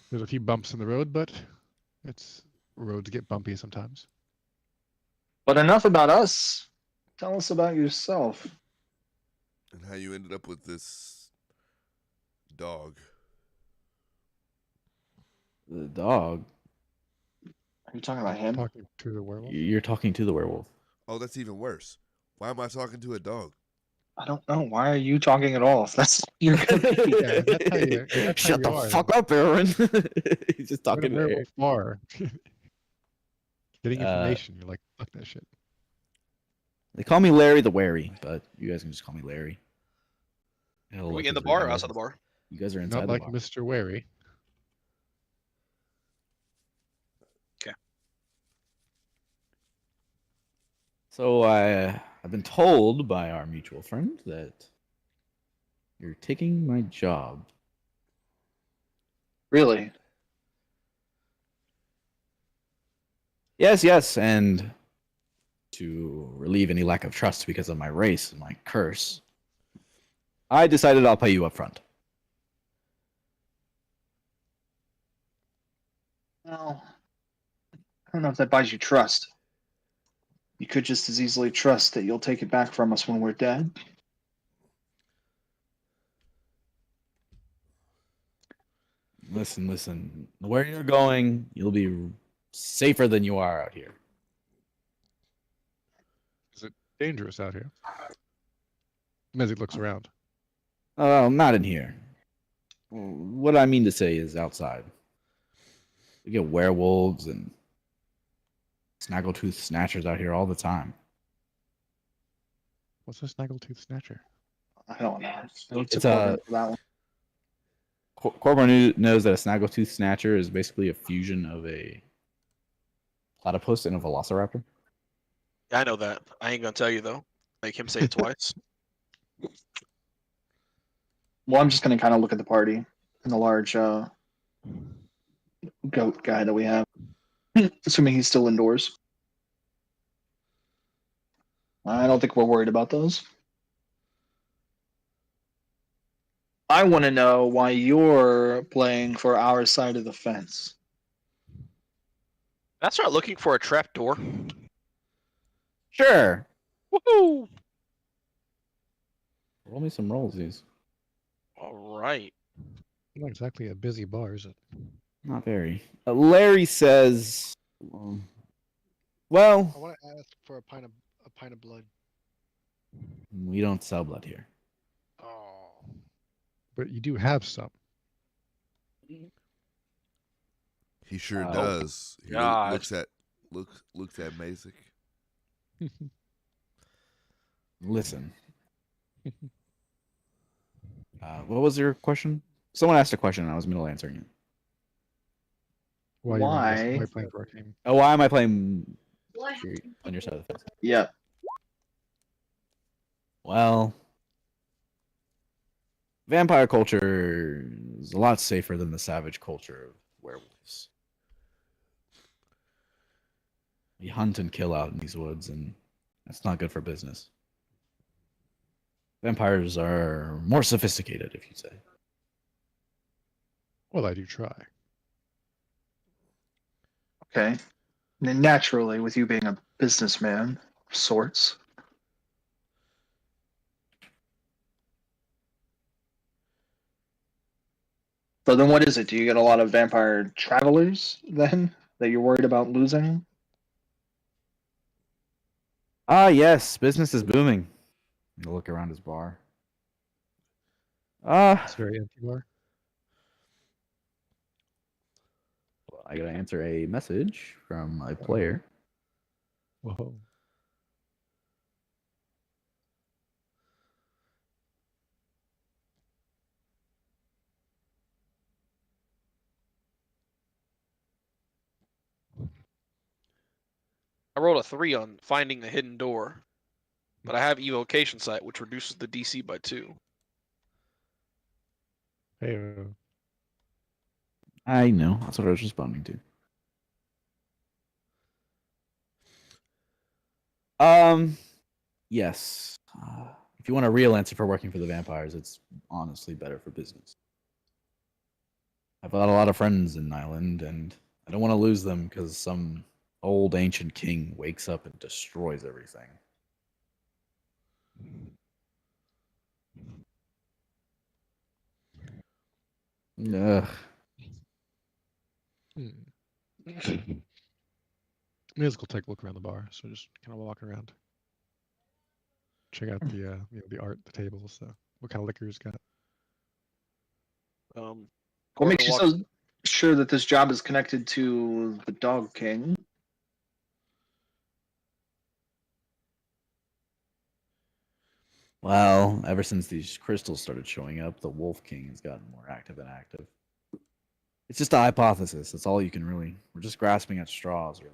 There's a few bumps in the road, but roads get bumpy sometimes. But enough about us. Tell us about yourself. And how you ended up with this dog. The dog. Are you talking about him? Talking to the werewolf. You're talking to the werewolf. Oh, that's even worse. Why am I talking to a dog? I don't know. Why are you talking at all? If that's you're Yeah, that's how you- that's how Shut you the are. fuck up, Aaron. He's just Go to talking to Aaron. werewolf bar. Getting Uh, information. You're like, fuck that shit. They call me Larry the Wary, but you guys can just call me Larry. Are we in the bar or outside the bar? You guys are inside Not the like bar. Mr. Wary. So I've been told by our mutual friend that you're taking my job. really. Yes, yes, and to relieve any lack of trust because of my race and my curse, I decided I'll pay you up front. Well, I don't know if that buys you trust. You could just as easily trust that you'll take it back from us when we're dead. Listen, listen. Where you're going, you'll be safer than you are out here. Is it dangerous out here? Mezzy looks around. Oh, not in here. What I mean to say is outside. We get werewolves and snaggletooth snatchers out here all the time. What's a snaggletooth snatcher? I don't know. It's a- that one. Corbin knows that a snaggletooth snatcher is basically a fusion of a platypus and a velociraptor. Yeah, I know that. I ain't gonna tell you though. Make him say it twice. Well, I'm just gonna kind of look at the party and the large goat guy that we have, assuming he's still indoors. I don't think we're worried about those. I want to know why you're playing for our side of the fence. Let's start looking for a trap door. Sure. Woohoo! Roll me some rolls, All right. Not exactly a busy bar, is it? Not very. Larry says, well, I want to ask for a pint of blood. we don't sell blood here. Oh. But you do have some. He sure Oh, does. He God. looks at Mazik. Listen. What was your question? Someone asked a question and I was middle answering it. Why? Why playing for our team? Oh, why am I playing on your side of the fence? Yeah. Well, Vampire culture is a lot safer than the savage culture of werewolves. We hunt and kill out in these woods, and that's not good for business. Vampires are more sophisticated, if you say. Well, I do try. Okay. And naturally, with you being a businessman of sorts. So then what is it? Do you get a lot of vampire travelers then that you're worried about losing? Ah, yes, business is booming. He'll look around his bar. It's very empty bar. Well, I gotta answer a message from a player. Whoa. I rolled a 3 on finding a hidden door, but I have evocation sight, which reduces the DC by 2. Hey, I know. That's what I was responding to. Yes. If you want a real answer for working for the vampires, it's honestly better for business. I've got a lot of friends in Island, and I don't want to lose them because some old ancient king wakes up and destroys everything. Ugh. May as well take a look around the bar. So just kind of walk around, check out the the art, the tables, what kind of liquors got. What Gordon makes you walks- so sure that this job is connected to the Dog King? Well, ever since these crystals started showing up, the Wolf King has gotten more active and active. It's just a hypothesis. That's all you can really. We're just grasping at straws, really.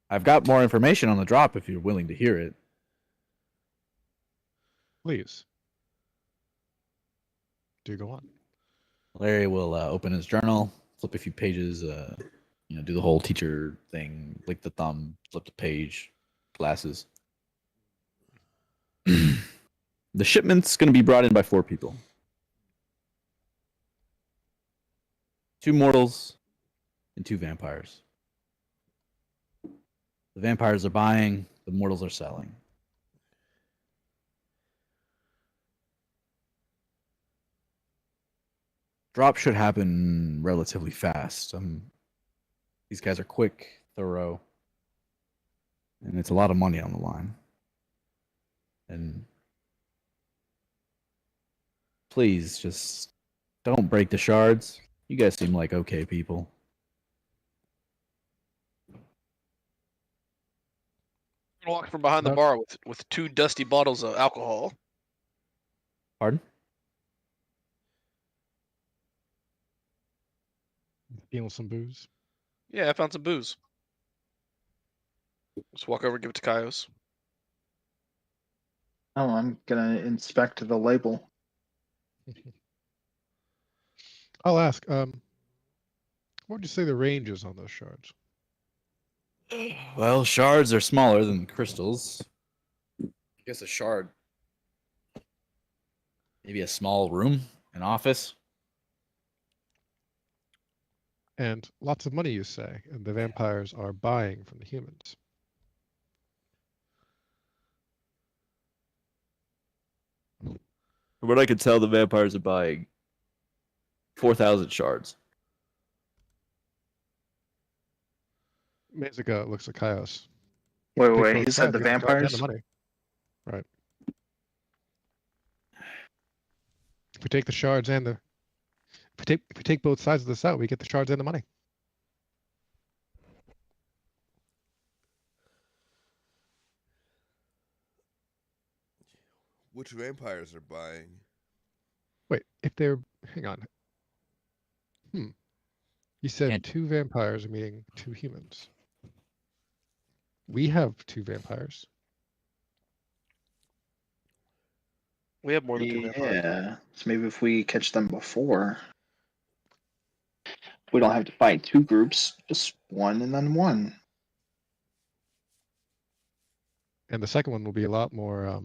I've got more information on the drop if you're willing to hear it. Please. Do go on. Larry will open his journal, flip a few pages, do the whole teacher thing, lick the thumb, flip the page, glasses. The shipment's going to be brought in by 4 people. 2 mortals and 2 vampires. The vampires are buying, the mortals are selling. Drop should happen relatively fast. These guys are quick, thorough, and it's a lot of money on the line. And please, just don't break the shards. You guys seem like okay people. I walk from behind the No. bar with 2 dusty bottles of alcohol. Pardon? Steal some booze. Yeah, I found some booze. Just walk over and give it to Kaios. Oh, I'm gonna inspect the label. I'll ask. What would you say the range is on those shards? Well, shards are smaller than crystals. I guess a shard. Maybe a small room, an office. And lots of money, you say, and the vampires are buying from the humans. From what I can tell, the vampires are buying 4,000 shards. Mazuka looks at Kaios. Wait, Take wait, both he said sides, the get shards and vampires? the money. Right. If we take the shards and the if we take both sides of this out, we get the shards and the money. Which vampires are buying? Wait, if they're hang on. You said And- 2 vampires are meeting 2 humans. We have 2 vampires. We have more than 2 vampires. Yeah. So maybe if we catch them before, we don't have to fight 2 groups, just 1 and then 1. And the second one will be a lot more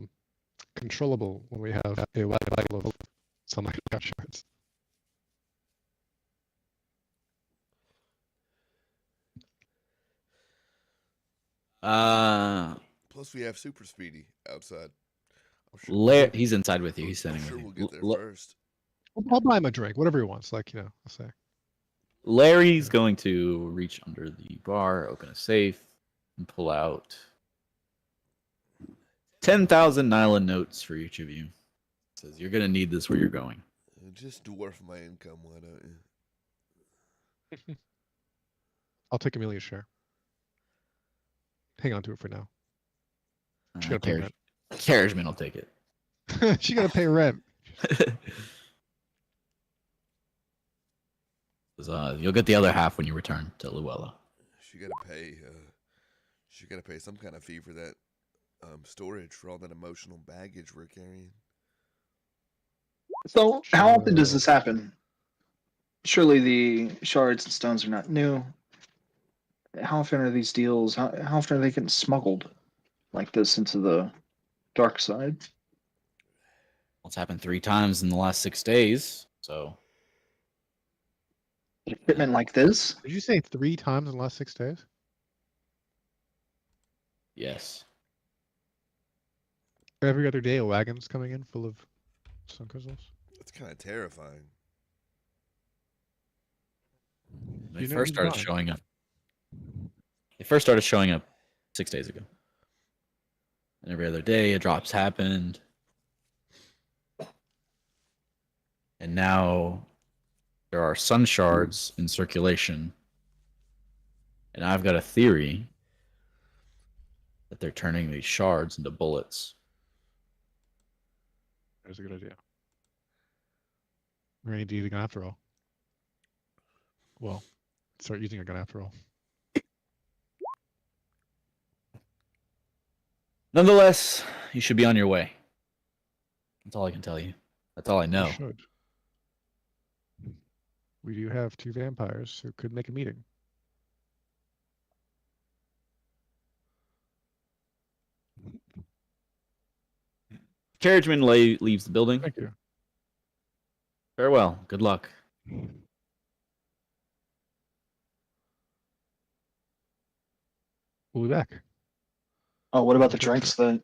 controllable when we have a level of sunlight shards. Plus, we have Super Speedy outside. I'm He's inside with you. He's I'm standing sure with we'll you. get there first. I'll buy him a drink, whatever he wants. Like, I'll say. Larry's going to reach under the bar, open a safe, and pull out 10,000 nylon notes for each of you. Says you're gonna need this where you're going. Just dwarf my income, why don't you? I'll take Amelia's share. Hang on to it for now. She gotta pay rent. Carriageman will take it. She gotta pay rent. You'll get the other half when you return to Luella. She gotta pay. She gotta pay some kind of fee for that storage for all that emotional baggage we're carrying. So, how often does this happen? Surely the shards and stones are not new. How often are these deals? How often are they getting smuggled like this into the dark side? It's happened 3 times in the last 6 days. So A shipment like this? Did you say 3 times in the last 6 days? yes, Every other day, a wagon's coming in full of sun crystals. That's kind of terrifying. they You know first he's started lying. showing up. They first started showing up 6 days ago. And every other day, a drops happened. And now there are sun shards in circulation. And I've got a theory that they're turning these shards into bullets. That's a good idea. We're gonna need a gun after all. Well, start using a gun after all. Nonetheless, you should be on your way. That's all I can tell you. That's all I know. We should. We do have 2 vampires who could make a meeting. Carriageman leaves the building. Thank you. Farewell. Good luck. We'll be back. Oh, what about the drinks that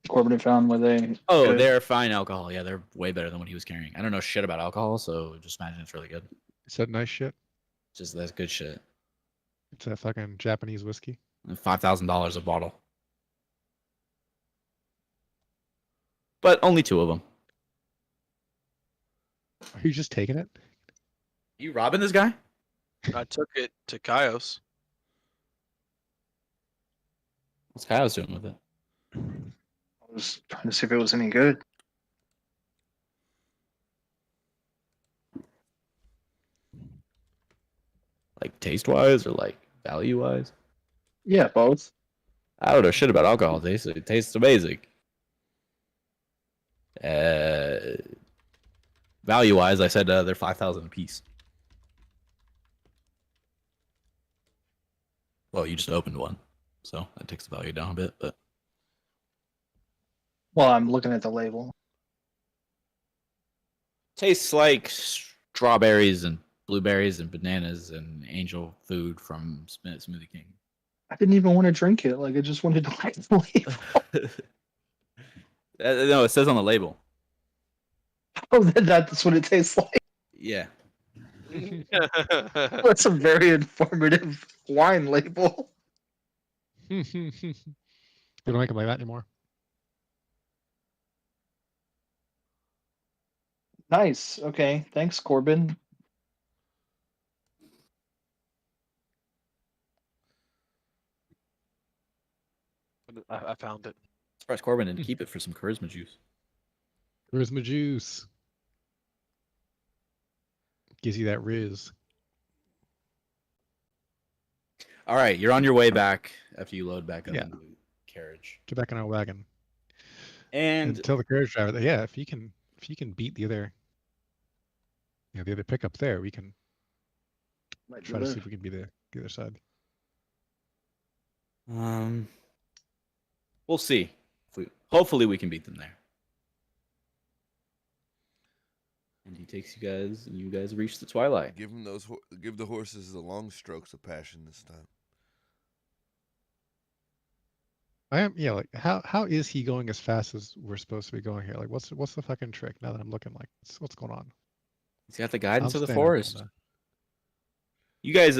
Corbin had found? Were they? Oh, good? they're fine alcohol. Yeah, they're way better than what he was carrying. I don't know shit about alcohol, so just imagine it's really good. Is that nice shit? Just that's good shit. It's that fucking Japanese whiskey. $5,000 a bottle, but only 2 of them. Are you just taking it? You robbing this guy? I took it to Kaios. What's Kyle's doing with it? I was trying to see if it was any good. Like taste wise or like value wise? Yeah, both. I don't know shit about alcohol taste. It tastes amazing. Value wise, I said they're 5,000 a piece. Well, you just opened one, so that takes the value down a bit. But Well, I'm looking at the label. tastes like strawberries and blueberries and bananas and angel food from Smoothie King. I didn't even want to drink it. Like, I just wanted to like the label. No, it says on the label. Oh, that's what it tastes like. Yeah. That's a very informative wine label. They don't make them like that anymore. Nice. Okay. Thanks, Corbin. I found it. Surprise Corbin didn't keep it for some charisma juice. Charisma juice. Gives you that riz. All right, you're on your way back after you load back up Yeah. into the carriage. Get back in our wagon And tell the carriage driver that if you can beat the other the other pickup there, we can Might try to see live. if we can be the other side. we'll see. Hopefully we can beat them there. And he takes you guys, and you guys reach the twilight. Give him give the horses the long strokes of passion this time. I am like how is he going as fast as we're supposed to be going here? Like what's the fucking trick now that I'm looking like what's going on? He's got the guidance I'm of the standing up on forest. the- You guys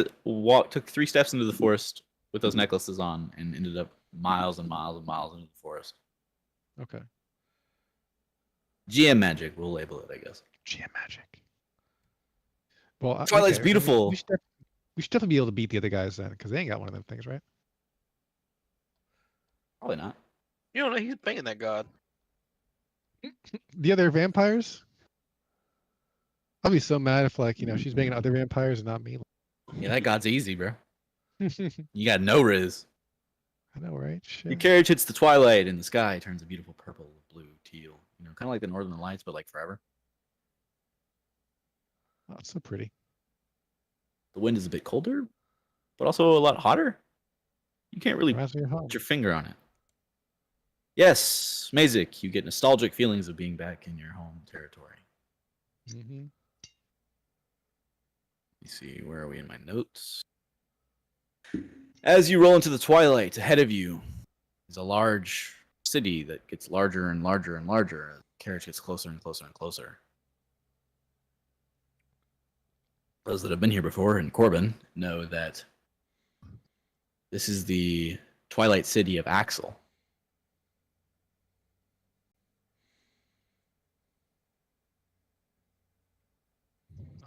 took 3 steps into the forest with those necklaces on, and ended up miles and miles and miles into the forest. Okay. GM magic, we'll label it, I guess. GM magic. Well, Twilight's okay, beautiful. we should definitely be able to beat the other guys then, because they ain't got one of them things, right? Probably not. You don't know he's banging that god. The other vampires? I'll be so mad if she's banging other vampires and not me. Yeah, that god's easy, bro. You got no riz. I know, right? Your Shit. carriage hits the twilight, and the sky turns a beautiful purple, blue, teal. Kind of like the Northern Lights, but like forever. Oh, it's so pretty. The wind is a bit colder, but also a lot hotter. You can't really Reminds me of home. put your finger on it. Yes, Mazik, you get nostalgic feelings of being back in your home territory. Mm-hmm. Let me see, where are we in my notes? As you roll into the twilight, ahead of you is a large city that gets larger and larger and larger as the carriage gets closer and closer and closer. Those that have been here before in Corbin know that this is the Twilight City of Axel.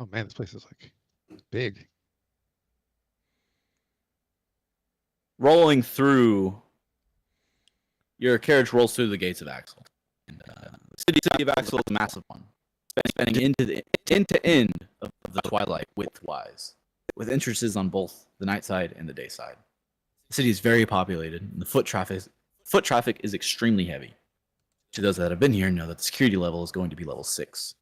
Oh man, this place is like big. Rolling through, your carriage rolls through the gates of Axel. And the city of Axel is a massive one, spanning end to end of the twilight widthwise, with entrances on both the night side and the day side. The city is very populated, and the foot traffic is extremely heavy. To those that have been here know that the security level is going to be level 6.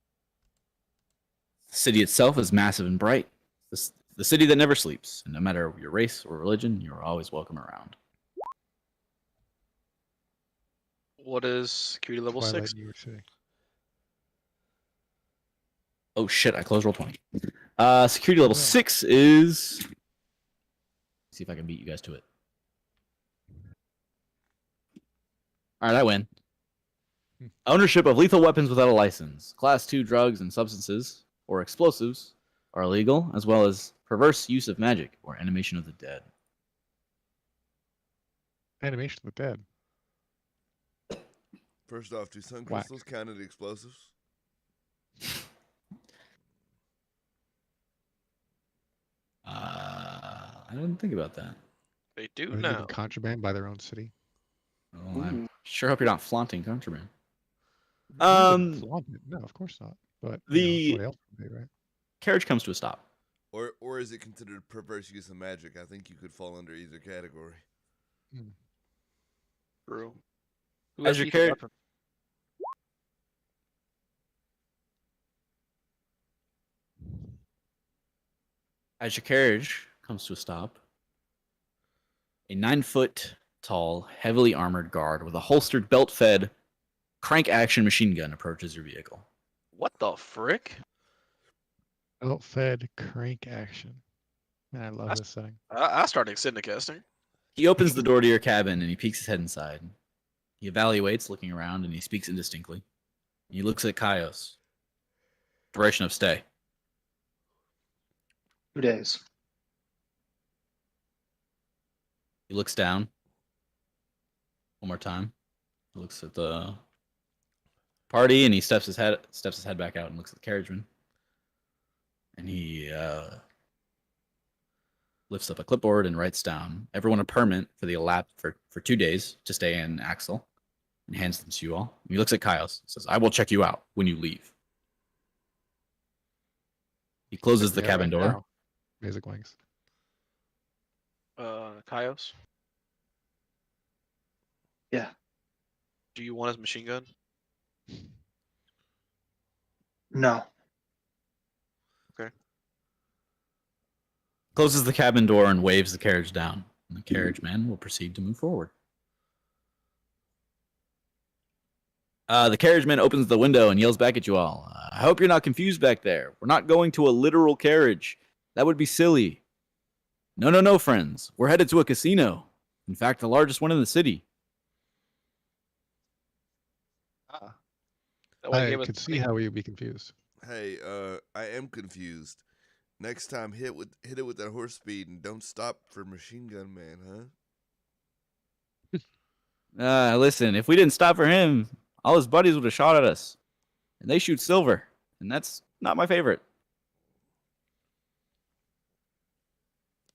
The city itself is massive and bright. The city that never sleeps, and no matter your race or religion, you're always welcome around. What is security level Twilight, 6? New York City. Oh shit, I closed roll 20. Security level Yeah. 6 is... See if I can beat you guys to it. Alright, I win. Ownership of lethal weapons without a license. Class 2 drugs and substances, or explosives, are illegal, as well as perverse use of magic, or animation of the dead. Animation of the Dead. First off, do sun Whack. crystals count as explosives? I didn't think about that. They do Or now. even contraband by their own city. Oh, I sure hope you're not flaunting contraband. You wouldn't flaunt it. No, of course not. But somebody else would be, right? Carriage comes to a stop. Or is it considered perverse use of magic? I think you could fall under either category. True. Who As has your lethal carriage- weapon? As your carriage comes to a stop, a 9-foot tall, heavily armored guard with a holstered, belt-fed, crank-action machine gun approaches your vehicle. What the frick? Belt-fed crank action. Man, I love That's- this setting. I started casting. He opens the door to your cabin and he peeks his head inside. He evaluates, looking around, and he speaks indistinctly. He looks at Kaios. Duration of stay. 2 days. He looks down. One more time. He looks at the party and he steps his head back out and looks at the carriageman. And he lifts up a clipboard and writes down everyone a permit for 2 days to stay in Axel, and hands them to you all. And he looks at Kaios and says, "I will check you out when you leave." He closes the Yeah, cabin right door. now. Basic wings. Kaios, Yeah. do you want his machine gun? No. Closes the cabin door and waves the carriage down. And the carriage man will proceed to move forward. The carriage man opens the window and yells back at you all. I hope you're not confused back there. We're not going to a literal carriage. That would be silly. No, friends. We're headed to a casino. In fact, the largest one in the city. That way I gave us could see money. how we would be confused. Hey, I am confused. Next time, hit it with that horse speed and don't stop for Machine Gun Man, huh? Listen, if we didn't stop for him, all his buddies would have shot at us. And they shoot silver. And that's not my favorite.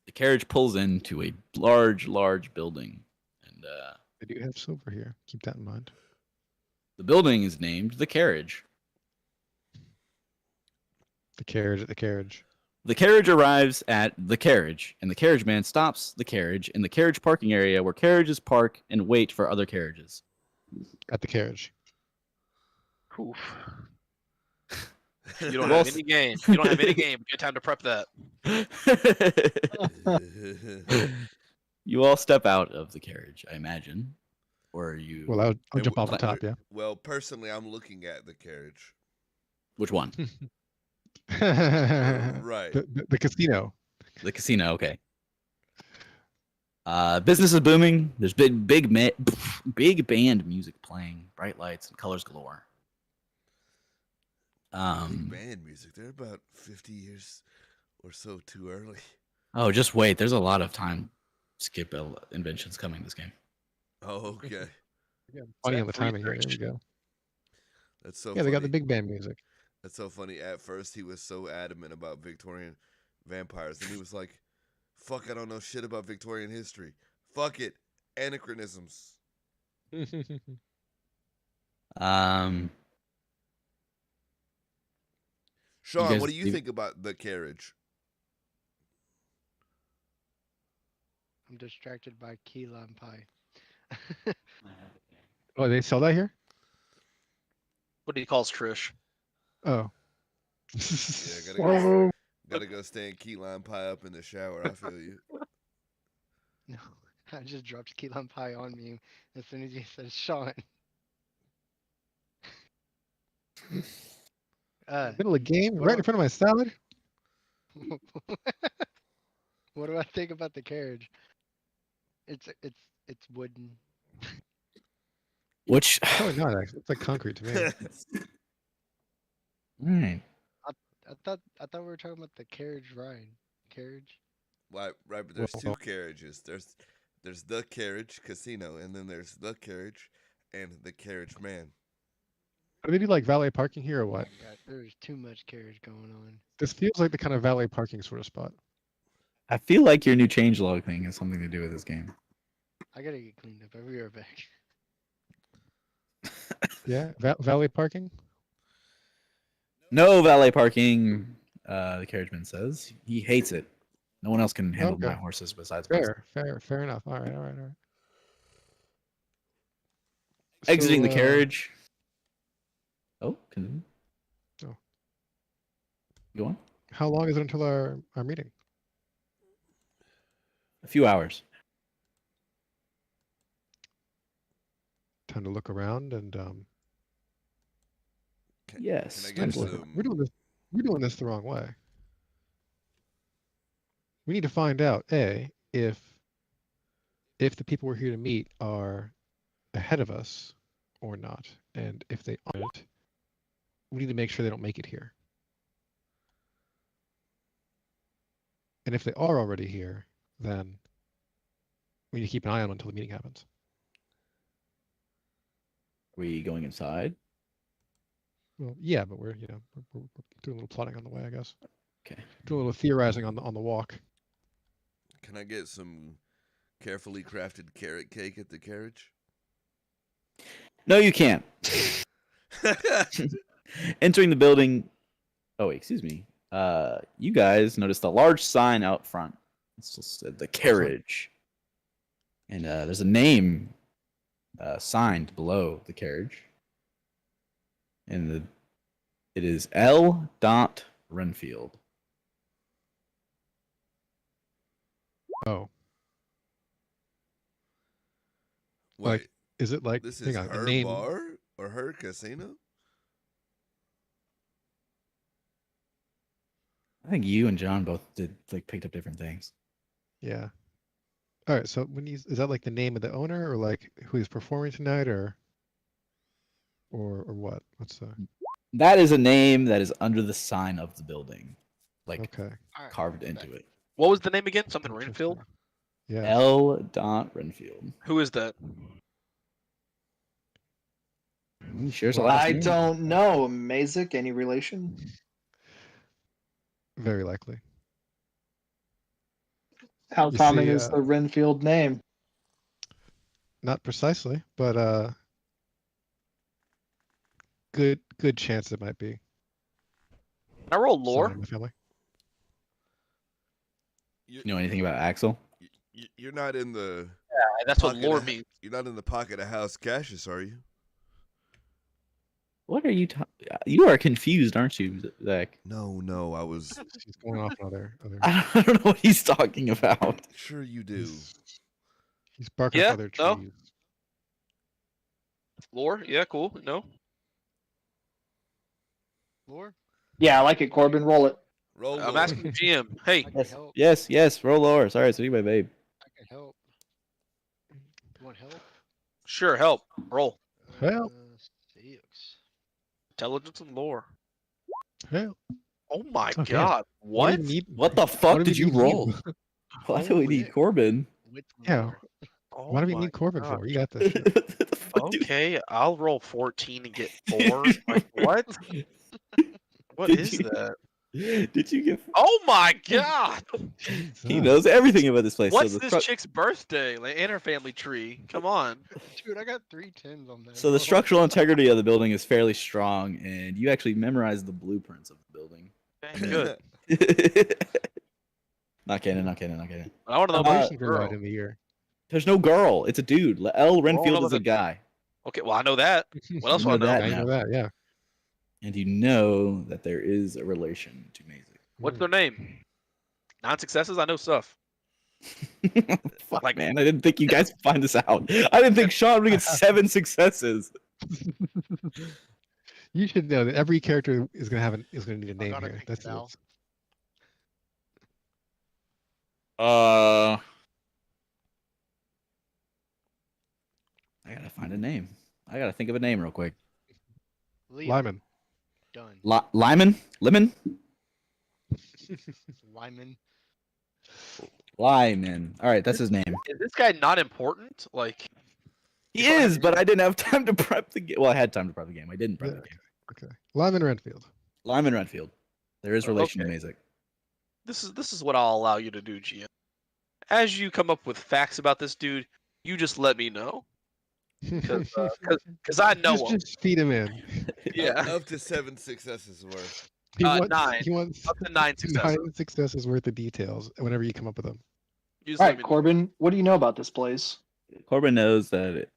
The carriage pulls into a large building. And They do have silver here. Keep that in mind. the building is named The Carriage. The carriage at the carriage. The carriage arrives at the carriage, and the carriage man stops the carriage in the carriage parking area where carriages park and wait for other carriages. At the carriage. Oof. You don't have any game. You don't have any game. Get time to prep that. You all step out of the carriage, I imagine. Or you. Well, I'll And jump we- off the top, yeah. Well, personally, I'm looking at the carriage. Which one? Right. The casino. The casino, okay. Business is booming. There's big band music playing, bright lights and colors galore. Big band music. They're about 50 years or so too early. Oh, just wait. There's a lot of time skip inventions coming this game. Oh, okay. Funny on the timing here. There we go. That's so Yeah, funny. they got the big band music. That's so funny. At first, he was so adamant about Victorian vampires. And he was like, fuck, I don't know shit about Victorian history. Fuck it. Anachronisms. Sean, guys what do you leave- think about the carriage? I'm distracted by key lime pie. Oh, they sell that here? What he calls Trish. Oh. Yeah, gotta go stand key lime pie up in the shower. I feel you. No, I just dropped key lime pie on me as soon as you said Sean. Middle of game, right in front of my salad. What do I think about the carriage? It's wooden. Which. Probably not, actually. It's like concrete to me. Alright. I thought we were talking about the carriage ride. Carriage. Right, but there's Well- two carriages. There's the carriage casino, and then there's the carriage and the carriage man. Do they do like valet parking here or what? God, there's too much carriage going on. This feels like the kind of valet parking sort of spot. I feel like your new changelog thing has something to do with this game. I gotta get cleaned up. I'll be right back. Yeah, valet parking. No valet parking, the carriageman says. He hates it. No one else can handle my Okay. horses besides me. Fair enough. All right. Exiting So, the carriage. Oh, continue. Oh. Go on. How long is it until our meeting? A few hours. Time to look around and Yes. Can I get look. some? We're doing this the wrong way. We need to find out if the people we're here to meet are ahead of us or not, and if they aren't, we need to make sure they don't make it here. And if they are already here, then we need to keep an eye on them until the meeting happens. Are we going inside? Well, yeah, but we're doing a little plotting on the way, I guess. Okay. Doing a little theorizing on the walk. Can I get some carefully crafted carrot cake at the carriage? No, you can't. Entering the building. Oh, wait, excuse me. You guys noticed a large sign out front. It's just the carriage. And there's a name signed below the carriage. And it is L. Renfield. Oh, Wait, Like, is it like this hang is on, a her name? bar or her casino? I think you and John both picked up different things. Yeah. All right. So when is that like the name of the owner, or like who he's performing tonight, or what? What's That is a name that is under the sign of the building, like okay? Alright, carved into it. What was the name again? Something Interesting. Renfield? Yeah. L. Renfield. Who is that? He shares a Well, last I name. don't know. Mazik, any relation? Very likely. How You common see, is the Renfield name? Not precisely, but good chance it might be Can I roll someone lore? in the family. You know anything about Axel? You're not in the That's what pocket lore of- means. You're not in the pocket of House Cassius, are you? What are you talking? You are confused, aren't you, Zach? No, I was He's going off on other. I don't know what he's talking about. sure you do. He's barking Yeah, up other no. trees. Lore? Yeah, cool. No. Lore? Yeah, I like it, Corbin. Roll it. Roll. I'm Lord. asking the GM. Hey, I can Yes, help. yes. Roll lower. Sorry, so you my babe. I can help. You want help? sure, help. Roll. Help. 6. Intelligence and lore. Hell, Oh my Oh, damn. god. why What? do we need? What the why fuck do we did you need roll? you? Why do we need Holy- Corbin? With Yeah. lore. Oh Why do we my need Corbin God. for? You got this shit. What the fuck do we- Okay, I'll roll 14 and get 4. Like, what? What Did is you- that? Did you get? Oh my god! He Jesus. knows everything about this place. What's so the this stru- chick's birthday? Like, and her family tree. Come on. Dude, I got 3 10s on that. So the structural integrity of the building is fairly strong, and you actually memorized the blueprints of the building. Okay, good. Not kidding. I want to know How about much the for girl. light in the year? There's no girl. It's a dude. L. Renfield about is a the- guy. Okay, well I know that. What else do I know know? that I now. know that. Yeah. And you know that there is a relation to Mazik. What's their name? 9 successes? I know stuff. Fuck, Like- man. I didn't think you guys would find this out. I didn't think Sean would get 7 successes. You should know that every character is gonna need a name gotta here. think That's now. I gotta find a name. I gotta think of a name real quick. Liam, Lyman. done. Lyman? Lemon? Lyman. Lyman. All right, that's his name. Is this guy not important? Like, He is, but I didn't have time to prep the game. Well, I had time to prep the game. I didn't prep Yeah. the game. Okay. Lyman Renfield. Lyman Redfield. There is relation Okay. to Mazik. this is what I'll allow you to do, GM. As you come up with facts about this dude, you just let me know. Because I know him. Just feed him in. Yeah. Up to 7 successes worth. He wants, 9. He wants Up to 9 successes. 9 successes worth of details whenever you come up with them. You just All let right, me know. Corbin, what do you know about this place? Corbin knows that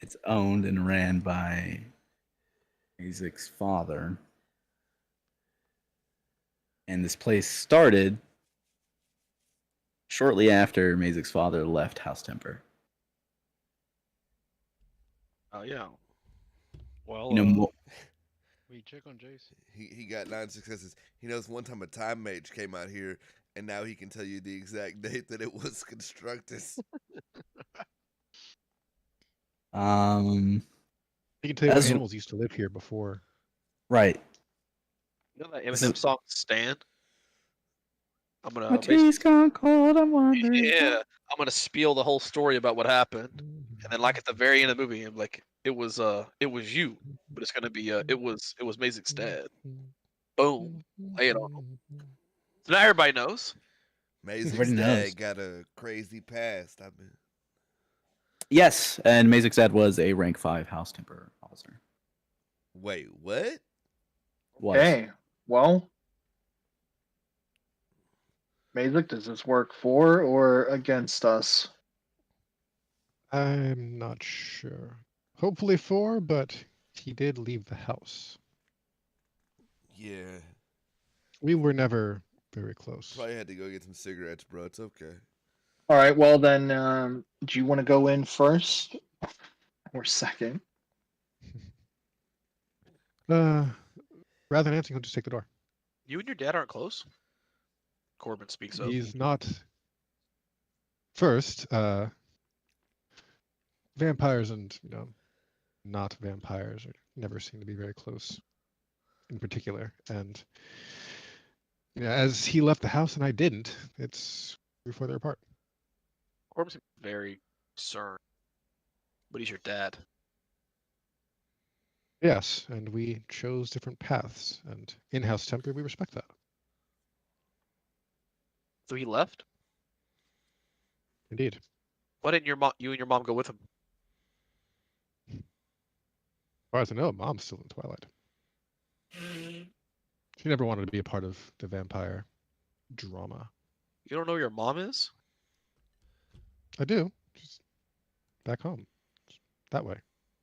it's owned and ran by Mazik's father. And this place started shortly after Mazik's father left House Temper. Oh, yeah. Well, You know, Will you check on Jace? He got 9 successes. He knows one time a time mage came out here, and now he can tell you the exact date that it was constructed. He can tell you what As- animals used to live here before. right. you know that This Eminem is- song, Stan? I'm My gonna tea's gone cold. I'm wondering. yeah, I'm gonna spiel the whole story about what happened, and then like at the very end of the movie, I'm like, it was you, but it's gonna be it was Mazik's dad. Boom, lay it on him. So now everybody knows. Mazik's Everybody knows. dad got a crazy past. I mean, Yes, and Mazik's dad was a rank 5 House Temper officer. wait, what? Was. Okay, well, Mazik, does this work for or against us? I'm not sure. Hopefully 4, but he did leave the house. Yeah. We were never very close. Probably had to go get some cigarettes, bro. It's okay. All right. Well, then, do you want to go in first or second? Rather than answering, he'll just take the door. You and your dad aren't close? Corbin speaks up. He's not. First, vampires and not vampires never seem to be very close, in particular. And as he left the house and I didn't, it's we're further apart. Corbin's very concerned, but he's your dad. Yes, and we chose different paths, and in-house temper, we respect that. So he left? Indeed. Why didn't you and your mom go with him? As far as I know, Mom's still in Twilight. She never wanted to be a part of the vampire drama. You don't know who your mom is? I do. She's back home. That way.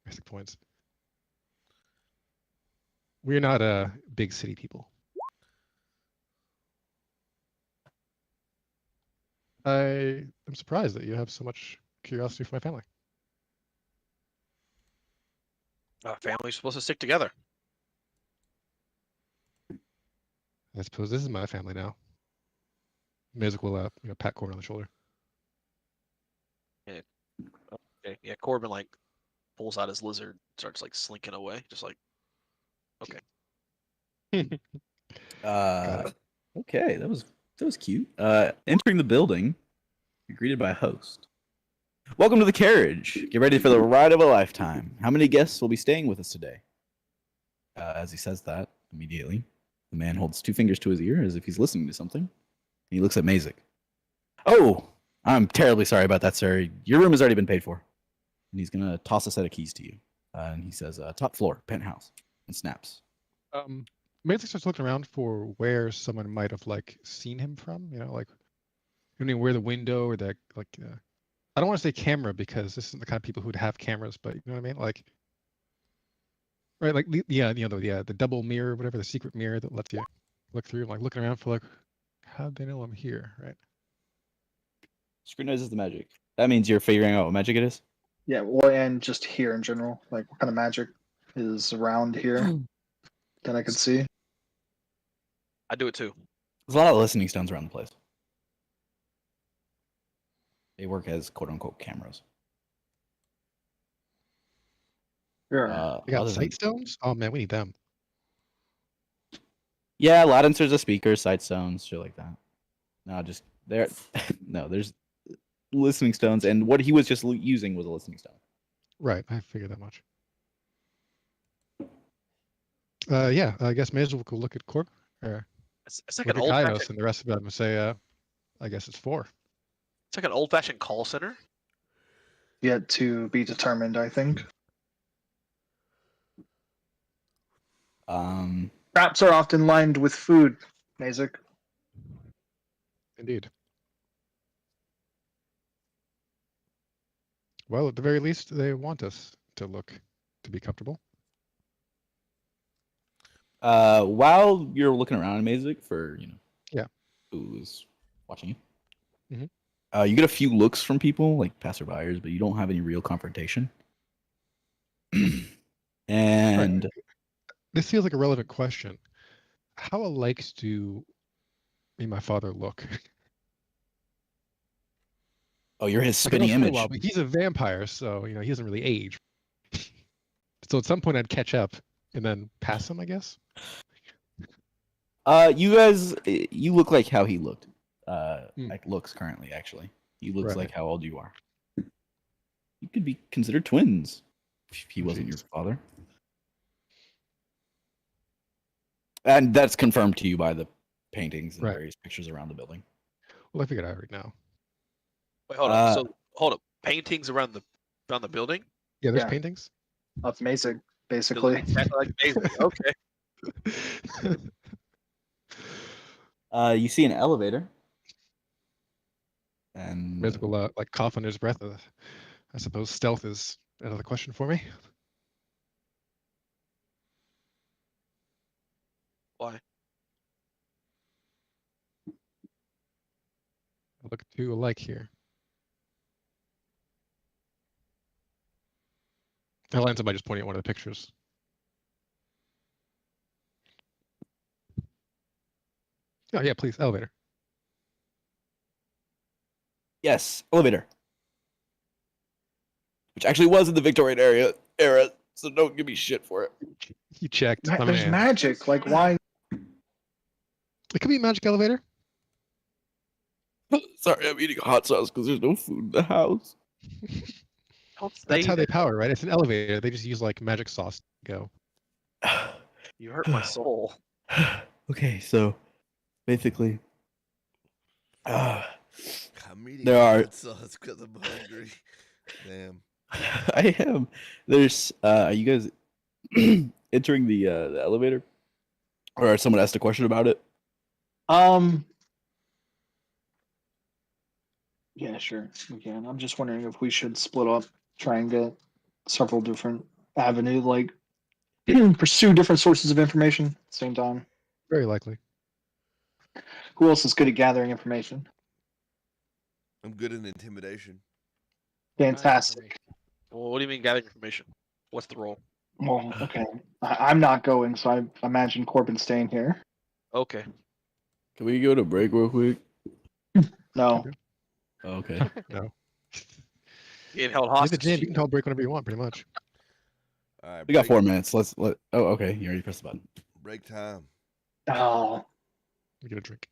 Basic points. We're not big city people. I am surprised that you have so much curiosity for my family. Family's supposed to stick together. I suppose this is my family now. Mazik will pat Corbin on the shoulder. Okay. Yeah, Corbin like pulls out his lizard, starts like slinking away, just like okay. Okay, that was cute. Entering the building, you're greeted by a host. Welcome to the carriage. Get ready for the ride of a lifetime. How many guests will be staying with us today? As he says that, immediately, the man holds 2 fingers to his ear as if he's listening to something. And he looks at Mazik. Oh, I'm terribly sorry about that, sir. Your room has already been paid for. And he's going to toss a set of keys to you. And he says, top floor, penthouse, and snaps. Mazik starts looking around for where someone might have seen him from. Where the window or the I don't want to say camera because this isn't the kind of people who'd have cameras, but you know what I mean? Right, the double mirror, whatever, the secret mirror that lets you look through, looking around for how'd they know I'm here, right? Scrutinizes the magic. That means you're figuring out what magic it is? Yeah, well, and just here in general, what kind of magic is around here that I could see? I do it too. There's a lot of listening stones around the place. They work as quote-unquote cameras. Sure. We got sight stones? Oh man, we need them. Yeah, lattices of speakers, sight stones, shit like that. No, just there. No, there's listening stones, and what he was just using was a listening stone. Right, I figured that much. Yeah, I guess may as well go look at Corp. Or It's like look an at old Kaios fashioned. and the rest of them and say, I guess it's 4. It's like an old fashioned call center. Yet to be determined, I think. Traps are often lined with food, Mazik. Indeed. Well, at the very least, they want us to be comfortable. While you're looking around Mazik for, Yeah, who's watching you, Mhm. You get a few looks from people, like passerbyers, but you don't have any real confrontation. And Right. This feels like a relevant question. How alike do me and my father look? oh, you're his Like, I know spinning for a image. while, but he's a vampire, so he doesn't really age. So at some point, I'd catch up and then pass him, I guess. You guys, you look like how he looked. Like looks currently, actually. He looks Right. like how old you are. You could be considered twins if he wasn't your father. And that's confirmed to you by the paintings and Right. various pictures around the building. Well, I figured out right now. Wait, hold up. So hold up. Paintings around the building. Yeah, there's Yeah. paintings. Of Mazik, basically. Exactly like Mazik. Okay. You see an elevator And Miz will like cough under his breath. I suppose stealth is another question for me. Why? I look too alike here. That lines up by just pointing at one of the pictures. Oh yeah, please, elevator. yes, elevator. Which actually was in the Victorian era, so don't give me shit for it. You checked, my There's man. magic. Like, why? It could be a magic elevator. Sorry, I'm eating hot sauce because there's no food in the house. Don't That's say how they that. power, right? It's an elevator. They just use like magic sauce to go. You hurt my soul. Okay, so basically, I'm eating There are- hot sauce because I'm hungry. Damn. I am. There's are you guys entering the elevator, or someone asked a question about it? Yeah, sure, we can. I'm just wondering if we should split up, try and get several different avenues, like pursue different sources of information at the same time. Very likely. Who else is good at gathering information? I'm good in intimidation. Fantastic. Well, what do you mean gathering information? What's the role? Well, okay. I'm not going, so I imagine Corbin staying here. Okay. Can we go to break real quick? No. Oh, okay. No. Getting held Like the hostage. jam, you can call break whenever you want, pretty much. All right. We got 4 minutes. Let's let. Oh, okay. You already pressed the button. Break time. Oh. We get a drink.